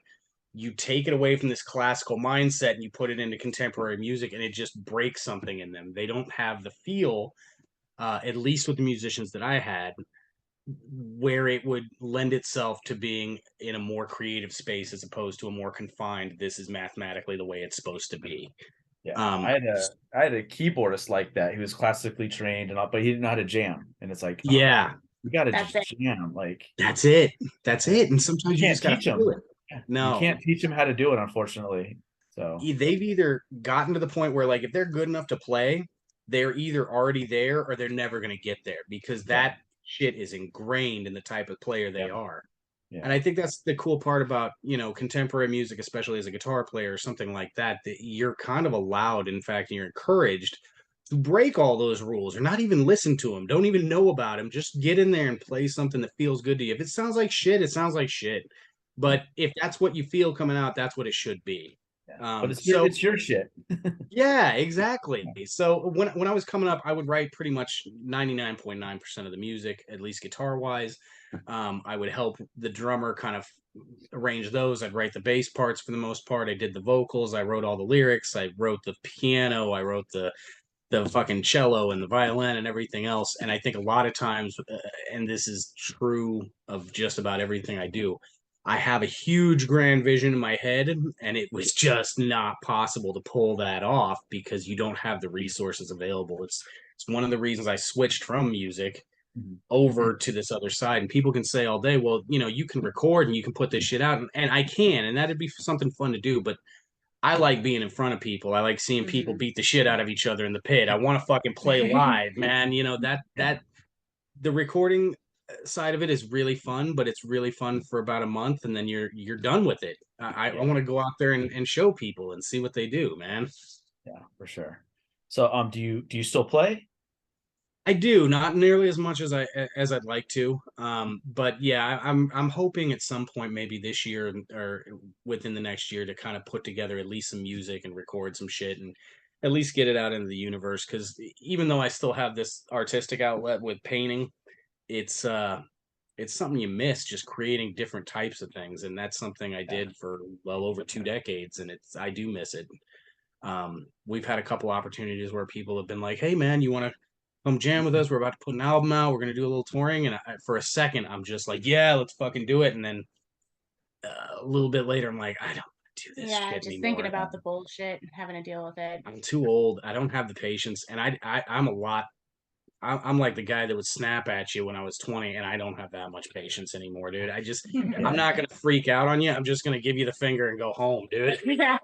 You take it away from this classical mindset and you put it into contemporary music, and it just breaks something in them. They don't have the feel, at least with the musicians that I had, where it would lend itself to being in a more creative space as opposed to a more confined, this is mathematically the way it's supposed to be. Yeah. um I had a keyboardist like that. He was classically trained and all, but he didn't know how to jam. And it's like, oh, yeah, you got to That's just it. jam. Like, that's it, that's yeah. it. And You sometimes you can't just got to teach feel them. it. You No, can't teach them how to do it, unfortunately. So they've either gotten to the point where, like, if they're good enough to play, they're either already there or they're never going to get there because yeah, that shit is ingrained in the type of player yeah, they are. And yeah, I think that's the cool part about, you know, contemporary music, especially as a guitar player or something like that, that you're kind of allowed, in fact, you're encouraged to break all those rules or not even listen to them. Don't even know about them. Just get in there and play something that feels good to you. If it sounds like shit, it sounds like shit. yeah, But if that's what you feel coming out, that's what it should be. yeah. But Um, so it's your shit. yeah, exactly. So when I was coming up, I would write pretty much 99.9% of the music, at least guitar wise. I would help the drummer kind of arrange those. I'd write the bass parts for the most part. I did the vocals. I wrote all the lyrics. I wrote the piano. I wrote the fucking cello and the violin and everything else. And I think a lot of times, and this is true of just about everything I do, I have a huge grand vision in my head, and it was just not possible to pull that off because you don't have the resources available. It's one of the reasons I switched from music Mhm. over to this other side. And people can say all day, well, you know, you can record and you can put this shit out, and I can, and that'd be something fun to do. But I like being in front of people. I like seeing people beat the shit out of each other in the pit. I want to fucking play live, man. You know, Yeah, that the recording side of it is really fun, but it's really fun for about a month and then you're done with it. I yeah, want to go out there and show people and see what they do, man. yeah, for sure. So do you still play? I do, not nearly as much as I'd like to. But yeah, I'm hoping at some point, maybe this year or within the next year, to kind of put together at least some music and record some shit and at least get it out into the universe. Because even though I still have this artistic outlet with painting, it's it's something you miss, just creating different types of things, and that's something I Yeah. did for well over 2 decades, and I do miss it. We've had a couple opportunities where people have been like, "Hey, man, you want to come jam with us? We're about to put an album out. We're gonna do a little touring." And for a second, I'm just like, "Yeah, let's fucking do it." And then a little bit later, I'm like, "I don't want to do this Yeah, shit just thinking anymore. about the bullshit and having to deal with it. I'm too old. I don't have the patience." And I'm a lot. I'm like the guy that would snap at you when I was 20, and I don't have that much patience anymore, dude. I'm not gonna freak out on you. I'm just gonna give you the finger and go home, dude. Yeah.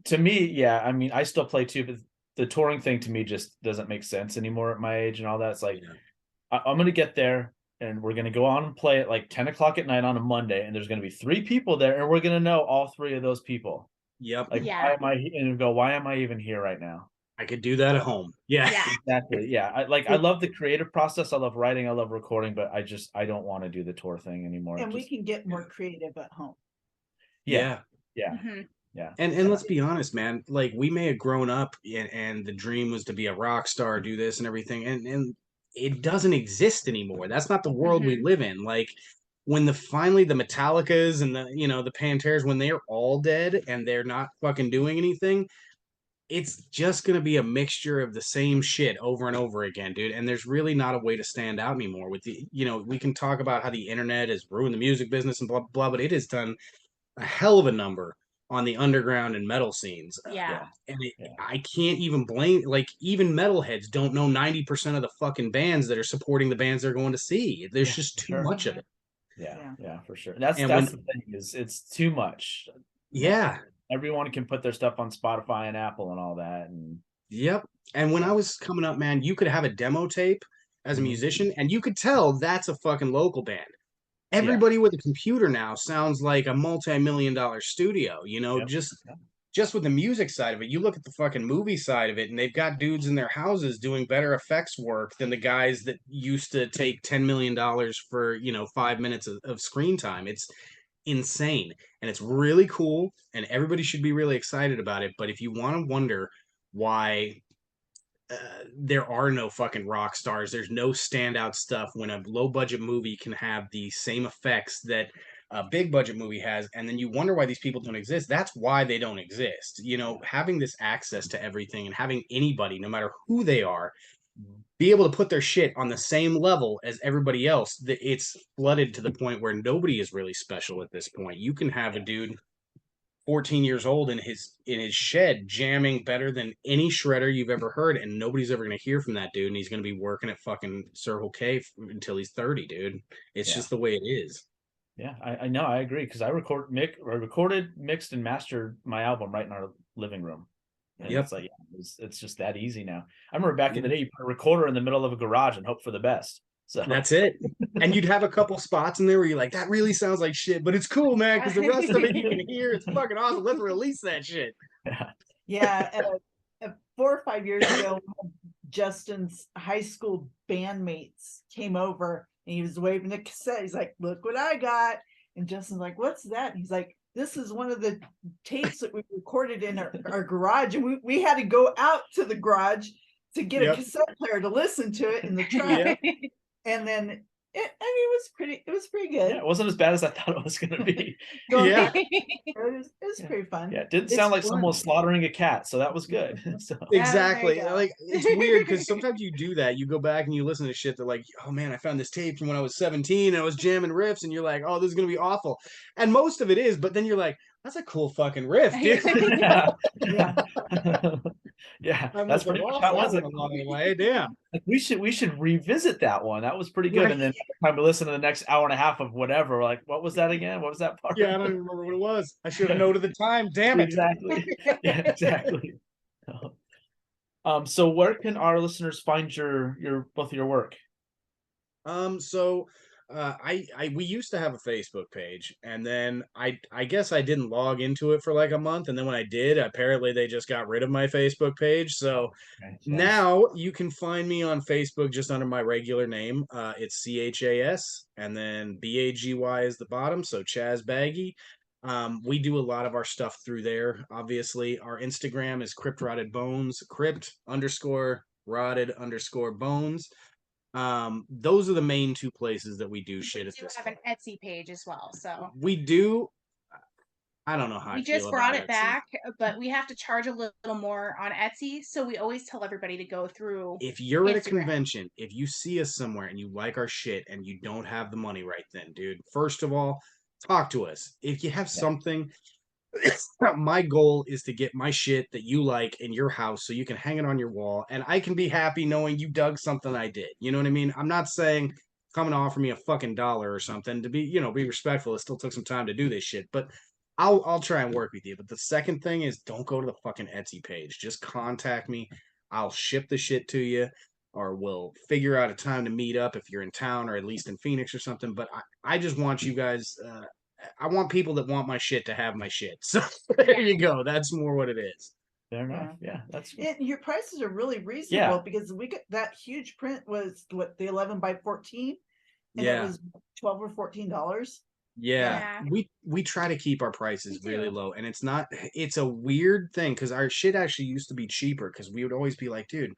To me, yeah, I mean, I still play too, but the touring thing to me just doesn't make sense anymore at my age and all that. It's like, Yeah. I'm gonna get there and we're gonna go on and play at like 10 o'clock at night on a Monday, and there's gonna be 3 people there, and we're gonna know all 3 of those people. Yep. Like, Yeah. why am I and go, why am I even here right now? I could do that at home. Yeah. Yeah. Exactly. Yeah. I love the creative process. I love writing. I love recording, but I don't want to do the tour thing anymore. And we Just, can get more creative at home. yeah. Yeah. hmm Yeah. And let's be honest, man. Like we may have grown up and the dream was to be a rock star, do this and everything, and it doesn't exist anymore. That's not the world we hmm live in. Like when finally the Metallicas and the Panteras, when they're all dead and they're not fucking doing anything, it's just gonna be a mixture of the same shit over and over again, dude. And there's really not a way to stand out anymore. With we can talk about how the internet has ruined the music business and blah blah, but it has done a hell of a number on the underground and metal scenes. Yeah. And Yeah. I can't even blame, like, even metalheads don't know 90% of the fucking bands that are supporting the bands they're going to see. There's just For too sure. much of it. Yeah. Yeah. Yeah, for sure. That's And that's when, the thing is it's too much. yeah, Everyone can put their stuff on Spotify and Apple and all that. And yep. And when I was coming up, man, you could have a demo tape as a Mhm. musician and you could tell that's a fucking local band. Yeah. Everybody with a computer now sounds like a multi-million-dollar studio, Yep. just with the music side of it. You look at the fucking movie side of it, and they've got dudes in their houses doing better effects work than the guys that used to take $10 million for 5 minutes of screen time. It's insane, and it's really cool, and everybody should be really excited about it. But if you want to wonder why there are no fucking rock stars. There's no standout stuff when a low budget movie can have the same effects that a big budget movie has, and then you wonder why these people don't exist. That's why they don't exist. Having this access to everything and having anybody, no matter who they are, be able to put their shit on the same level as everybody else. That it's flooded to the point where nobody is really special at this point. You can have a dude 14 years old in his shed jamming better than any shredder you've ever heard, and nobody's ever going to hear from that dude, and he's going to be working at fucking Circle K until he's 30, dude. It's Yeah. just the way it is. Yeah, I know, I agree, because I recorded, mixed, and mastered my album right in our living room. And Yep. it's like, yeah, it's just that easy now. I remember back in the day, you put a recorder in the middle of a garage and hope for the best. So That's it. And you'd have a couple spots in there where you're like, that really sounds like shit, but it's cool, man, because the rest of it you can hear. It's fucking awesome. Let's release that shit. yeah. Yeah. 4 or 5 years ago, Justin's high school bandmates came over and he was waving a cassette. He's like, look what I got. And Justin's like, what's that? And he's like, this is one of the tapes that we recorded in our garage. And we had to go out to the garage to get a cassette player to listen to it in the truck. And then it was pretty good. Yeah, it wasn't as bad as I thought it was going to be. Yeah. It was pretty fun. Yeah, it didn't sound like someone was slaughtering a cat, so that was good. So, Exactly. go. Like, it's weird because sometimes you do that. You go back and you listen to shit that, like, oh man, I found this tape from when I was 17 and I was jamming riffs, and you're like, oh, this is gonna be awful. And most of it is, but then you're like, that's a cool fucking riff, dude. yeah. Yeah. Yeah, I'm that's like, pretty much "Oh, how it was. that's along the way. Damn. Like, we should revisit that one. That was pretty good. Right. And then by the time we listen to the next hour and a half of whatever, we're like, what was that again? What was that part? Yeah, I don't even remember what it was. I should have noted the time. Damn it. Exactly. Yeah, exactly. So where can our listeners find your both of your work? So We used to have a Facebook page, and then I guess I didn't log into it for like a month, and then when I did, apparently they just got rid of my Facebook page. So Right, yeah. now you can find me on Facebook just under my regular name. It's Chas, and then Bagy is the bottom, so Chaz Baggy. We do a lot of our stuff through there. Obviously, our Instagram is Crypt Rotted Bones, Crypt_Rotted_Bones. Those are the main two places that we do shit We at do this have an point. Etsy page as well, so We do. I don't know how I we feel just brought about it Etsy. back, but we have to charge a little more on Etsy, so we always tell everybody to go through If you're at a Instagram. convention, if you see us somewhere and you like our shit and you don't have the money right then, dude, first of all, talk to us. If you have Yeah. something, my goal is to get my shit that you like in your house so you can hang it on your wall and I can be happy knowing you dug something I did. You know what I mean? I'm not saying come and offer me a fucking dollar or something to be, be respectful. It still took some time to do this shit, but I'll try and work with you. But the second thing is don't go to the fucking Etsy page. Just contact me. I'll ship the shit to you or we'll figure out a time to meet up if you're in town or at least in Phoenix or something. But I just want you guys I want people that want my shit to have my shit. So there you go. That's more what it is. Fair enough. Yeah, that's And your prices are really reasonable Yeah. because we got that huge print was what, the 11 by 14, and it Yeah. was $12 or $14. Yeah. Yeah. We try to keep our prices We really do. low. And it's a weird thing because our shit actually used to be cheaper because we would always be like, dude,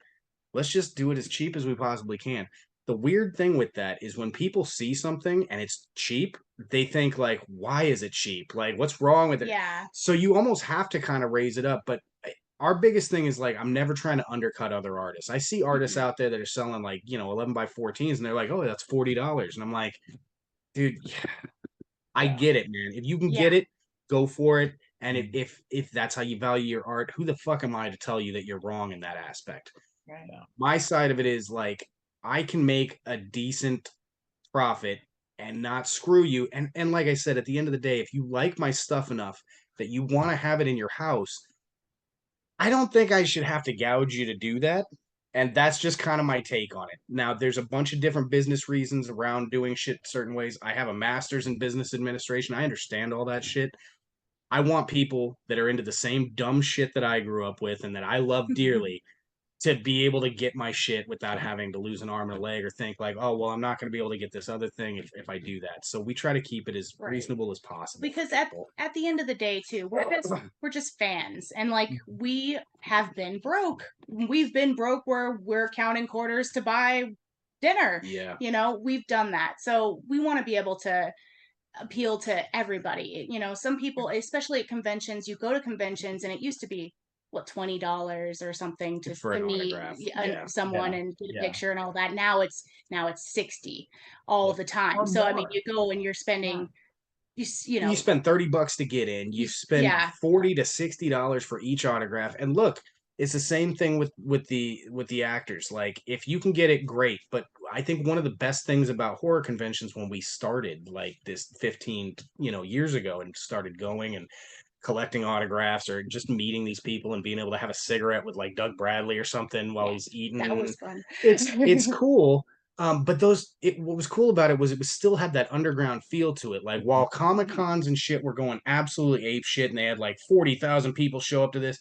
let's just do it as cheap as we possibly can. The weird thing with that is when people see something and it's cheap, they think like, why is it cheap? Like, what's wrong with it? Yeah. So you almost have to kind of raise it up. But our biggest thing is like, I'm never trying to undercut other artists. I see artists Mhm. out there that are selling like, 11 by 14s and they're like, oh, that's $40. And I'm like, dude, I Yeah. get it, man. If you can Yeah. get it, go for it. And Mhm. if that's how you value your art, who the fuck am I to tell you that you're wrong in that aspect? Right. Yeah. My side of it is like I can make a decent profit and not screw you. And like I said, at the end of the day, if you like my stuff enough that you want to have it in your house, I don't think I should have to gouge you to do that. And that's just kind of my take on it. Now, there's a bunch of different business reasons around doing shit certain ways. I have a master's in business administration. I understand all that shit. I want people that are into the same dumb shit that I grew up with and that I love dearly to be able to get my shit without having to lose an arm and a leg or think like, oh, well, I'm not going to be able to get this other thing if I do that. So we try to keep it as Right. reasonable as possible. Because for at people. at the end of the day too, we're just fans, and like we have been broke. We've been broke where we're counting quarters to buy dinner. Yeah. We've done that. So we want to be able to appeal to everybody. Some people, especially at conventions, you go to conventions and it used to be what, $20 or something For to an meet autograph. Yeah. someone Yeah. and get a Yeah. picture and all that. Now it's 60 all Yep. the time. Or So I mean, more. you go and you're spending you You know spend $30 to get in. You spend yeah. $40 to $60 for each autograph. And look, it's the same thing with the actors. Like if you can get it, great. But I think one of the best things about horror conventions when we started, like this 15 years ago, and started going and collecting autographs or just meeting these people and being able to have a cigarette with like Doug Bradley or something while Yeah, he's eating. that was fun. It's cool. But what was cool about it was still had that underground feel to it. Like while Comic Cons and shit were going absolutely ape shit, and they had like 40,000 people show up to this,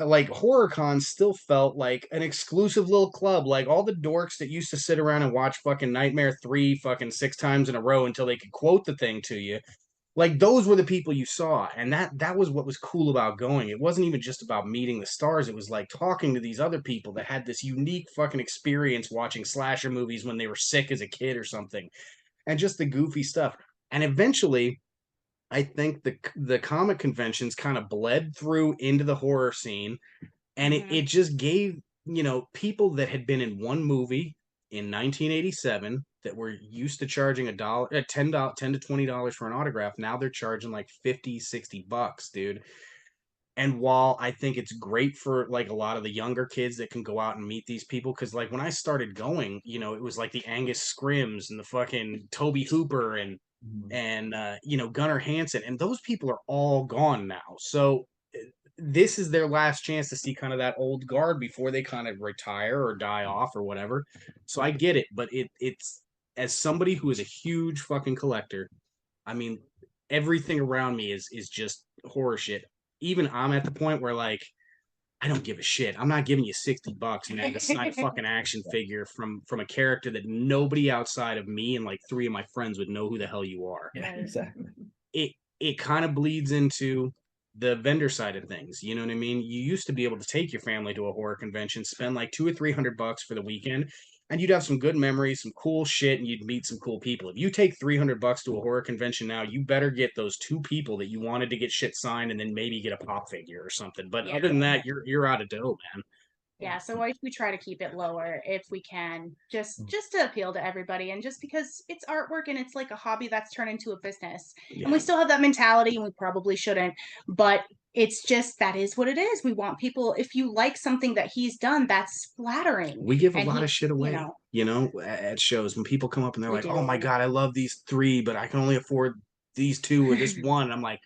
like horror cons still felt like an exclusive little club. Like all the dorks that used to sit around and watch fucking Nightmare 3 fucking 6 times in a row until they could quote the thing to you, like those were the people you saw, and that was what was cool about going. It wasn't even just about meeting the stars. It was like talking to these other people that had this unique fucking experience watching slasher movies when they were sick as a kid or something, and just the goofy stuff. And eventually I think the comic conventions kind of bled through into the horror scene, and it, Mhm. it just gave people that had been in one movie in 1987 that were used to charging a dollar, $10 to $20 for an autograph. Now they're charging like 50, $60, dude. And while I think it's great for like a lot of the younger kids that can go out and meet these people, because like when I started going, it was like the Angus Scrims and the fucking Toby Hooper and Mhm. Gunnar Hansen, and those people are all gone now. So this is their last chance to see kind of that old guard before they kind of retire or die off or whatever. So I get it, but as somebody who is a huge fucking collector, I mean, everything around me is just horror shit. Even I'm at the point where like I don't give a shit. I'm not giving you $60, man, to sign a fucking action figure from a character that nobody outside of me and like 3 of my friends would know who the hell you are. Yeah, exactly. It kind of bleeds into the vendor side of things. You know what I mean? You used to be able to take your family to a horror convention, spend like $200 or $300 for the weekend, and you'd have some good memories, some cool shit, and you'd meet some cool people. If you take $300 to a horror convention now, you better get those 2 people that you wanted to get shit signed, and then maybe get a pop figure or something. But Yeah. other than that, you're out of dough, man. Yeah, so we try to keep it lower if we can, just to appeal to everybody, and just because it's artwork and it's like a hobby that's turned into a business. Yeah. And we still have that mentality, and we probably shouldn't, but it's just that is what it is. We want people, if you like something that he's done, that's flattering. We give a And lot he- of shit away, at shows when people come up and they're We like, "Oh my do. god, I love these 3, but I can only afford these 2 or this one." I'm like,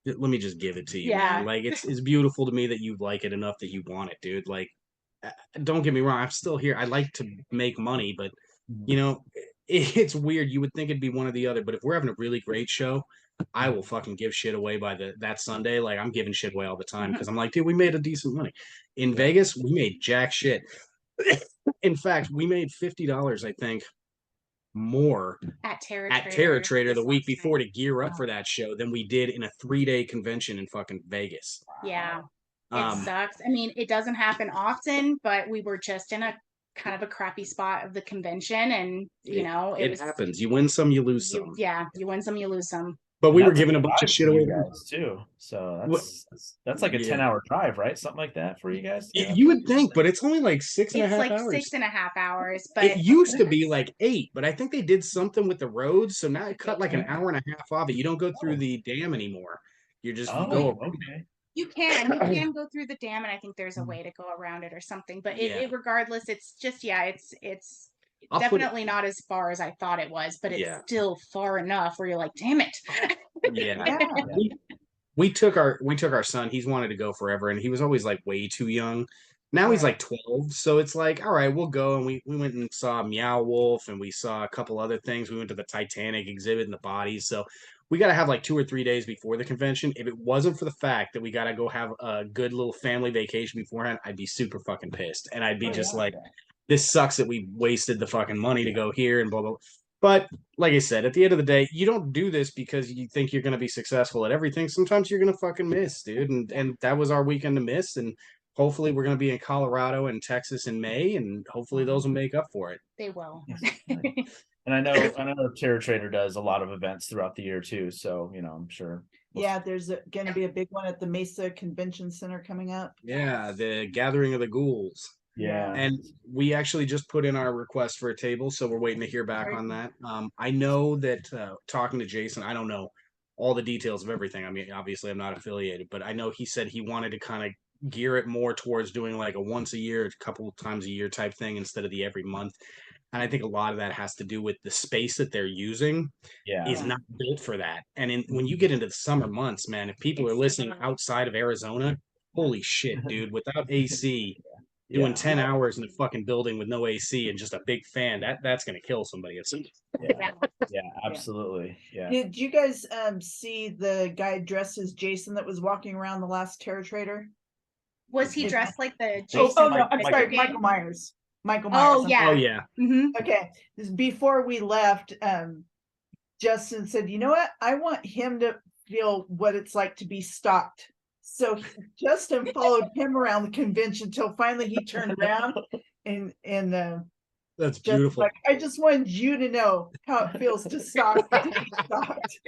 let me just give it to you, Yeah. man. Like it's beautiful to me that you like it enough that you want it, dude. Like, don't get me wrong, I'm still here. I like to make money, but you know, it's weird. You would think it'd be one or the other, but if we're having a really great show, I will fucking give shit away by that Sunday. Like I'm giving shit away all the time because I'm like, dude, we made a decent money. In Vegas, we made jack shit. In fact, we made $50, I think, more At Terra at Terra Trader the this week last before night. to gear up for that show than we did in a 3-day convention in fucking Vegas. Yeah, it Um, sucks. I mean, it doesn't happen often, but we were just in a kind of a crappy spot of the convention, and it was happens. You win some, you lose some. you win some, you lose some. But we And were that's giving a a bunch of drive shit for you away. guys too. So What- that's like a yeah. 10-hour drive, right? Something like that for you guys. to get up You there? would think, but it's only like six and a It's half like hours. 6.5 hours, but It used to be like 8, but I think they did something with the roads, so now it cut like an Okay. hour and a half off it. You don't go through the dam anymore. You just Oh, go around. okay. you can go through the dam, and I think there's a way to go around it or something. But Yeah. regardless, it's just it's I'll put it- definitely not as far as I thought it was, but it's Yeah. still far enough where you're like, damn it. Yeah. Yeah. We took our son. He's wanted to go forever, and he was always like way too young. Now he's Right. like 12, so it's like, all right, we'll go. And we went and saw Meow Wolf, and we saw a couple other things. We went to the Titanic exhibit and the bodies. So we got to have like 2 or 3 days before the convention. If it wasn't for the fact that we got to go have a good little family vacation beforehand, I'd be super fucking pissed, and I'd be just like, this sucks that we wasted the fucking money to go here and blah blah. But like I said, at the end of the day, you don't do this because you think you're going to be successful at everything. Sometimes you're going to fucking miss, dude. And that was our weekend to miss. And hopefully we're going to be in Colorado and Texas in May, and hopefully those will make up for it. They will. And I know Terror Trader does a lot of events throughout the year too. So I'm sure. Yeah, there's going to be a big one at the Mesa Convention Center coming up. Yeah, the Gathering of the Ghouls. Yeah. And we actually just put in our request for a table, so we're waiting to hear back on that. I know that talking to Jason, I don't know all the details of everything. I mean, obviously, I'm not affiliated, but I know he said he wanted to kind of gear it more towards doing like a once a year, a couple times a year type thing instead of the every month. And I think a lot of that has to do with the space that they're using is not built for that. And when you get into the summer months, man, if people are listening outside of Arizona, holy shit, dude, without AC. Doing 10 hours in a fucking building with no AC and just a big fan, that's gonna kill somebody. Yeah, absolutely. Yeah. Did you guys see the guy dressed as Jason that was walking around the last Terror Trader? Was he dressed like the Oh, Jason? no, I'm sorry, game? Michael Myers. Michael Myers. Oh yeah. Oh yeah. Mhm. Okay. Before we left, Justin said, you know what? I want him to feel what it's like to be stalked. So Justin followed him around the convention until finally he turned around and That's just beautiful. like, I just wanted you to know how it feels to stalk and to be stalked.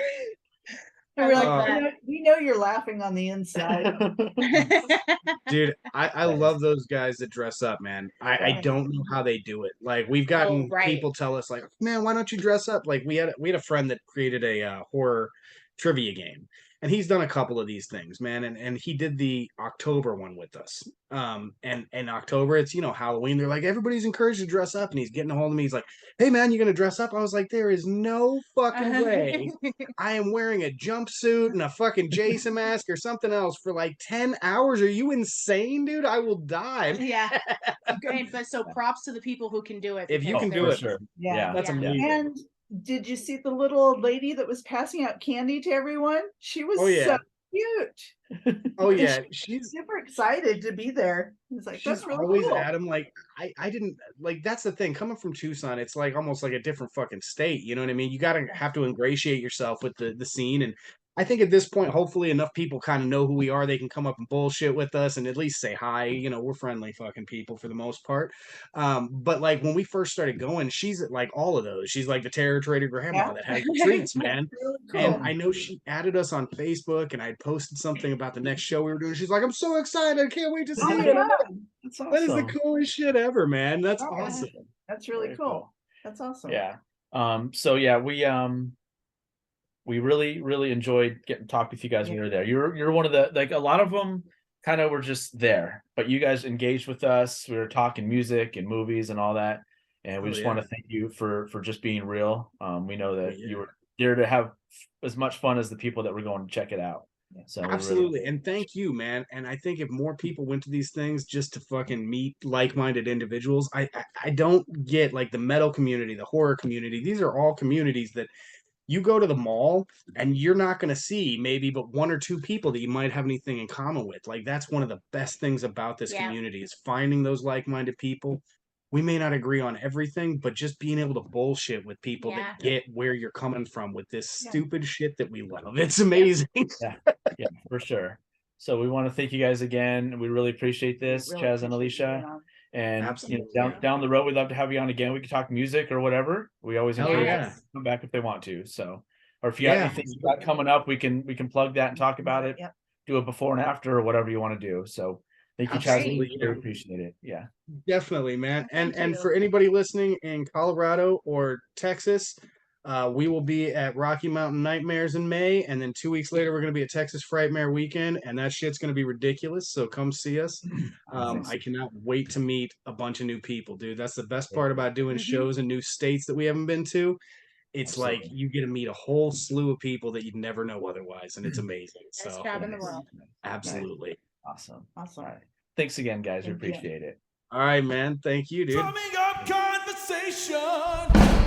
And we're I like, love we know you're laughing on the inside. Dude, I love those guys that dress up, man. I don't know how they do it. Like we've gotten people tell us like, man, why don't you dress up? Like we had a friend that created a horror trivia game. and he's done a couple of these things, man. And he did the October one with us. And in October, it's, you know, Halloween. They're like, everybody's encouraged to dress up, and he's getting a hold of me. He's like, hey man, you gonna dress up? I was like, there is no fucking way I am wearing a jumpsuit and a fucking Jason mask or something else for like 10 hours. Are you insane, dude? I will die. Yeah. But so props to the people who can do it. If you because can do they're- it, sure. Yeah. that's Yeah. amazing. And did you see the little old lady that was passing out candy to everyone? She was Oh, yeah. so cute. Oh And yeah, she's she's super excited to be there. It's like, she's that's really always cool. at him. Like I didn't like, that's the thing. Coming from Tucson, it's like almost like a different fucking state. You know what I mean? You gotta have to ingratiate yourself with the scene. And I think at this point, hopefully enough people kind of know who we are. They can come up and bullshit with us and at least say hi. You know, we're friendly fucking people for the most part. But like when we first started going, she's like all of those. She's like the territory grandma Yeah. that has the treats, man. Really And cool. I know she added us on Facebook, and I posted something about the next show we were doing. She's like, I'm so excited. I can't wait to see Oh my it. I'm God. like, That's that is the awesome. coolest shit ever, man. That's Oh, awesome. That's really Very cool. That's awesome. Yeah. So yeah, we really enjoyed getting to talk with you guys when you were there. You're one of the, like, a lot of them kind of were just there, but you guys engaged with us. We were talking music and movies and all that, and we Oh, just yeah. want to thank you for just being real. We know that Yeah. you were there to have as much fun as the people that were going to check it out. So we really- Absolutely. And thank you, man. And I think if more people went to these things just to fucking meet like-minded individuals, I don't get like the metal community, the horror community. These are all communities that you go to the mall and you're not going to see maybe but one or two people that you might have anything in common with. Like that's one of the best things about this Yeah. community is finding those like-minded people. We may not agree on everything, but just being able to bullshit with people Yeah. that get where you're coming from with this Yeah. stupid shit that we love. It's amazing. yeah, for sure. So we want to thank you guys again. We really appreciate this, Really Chas and appreciate you Elisha. being on. And Absolutely. down the road, we'd love to have you on again. We could talk music or whatever. We always Hell encourage yeah. people to come back if they want to. So, or if you got Yeah. anything you got coming up, we can plug that and talk about it. Yep. Do a before and after or whatever you want to do. So thank you, Chas. Absolutely. We appreciate it. Yeah. Definitely, man. And Thank you. for anybody listening in Colorado or Texas, we will be at Rocky Mountain Nightmares in May, and then 2 weeks later we're going to be at Texas Frightmare Weekend, and that shit's going to be ridiculous. So come see us. I cannot wait to meet a bunch of new people, dude. That's the best part about doing shows in new states that we haven't been to. It's like Absolutely. you get to meet a whole slew of people that you'd never know otherwise, and it's amazing. Best So job in the world. absolutely. Awesome. Awesome. All right. Thanks again, guys. We Thank you. appreciate it. All right, man. Thank you, dude. Drumming up conversation.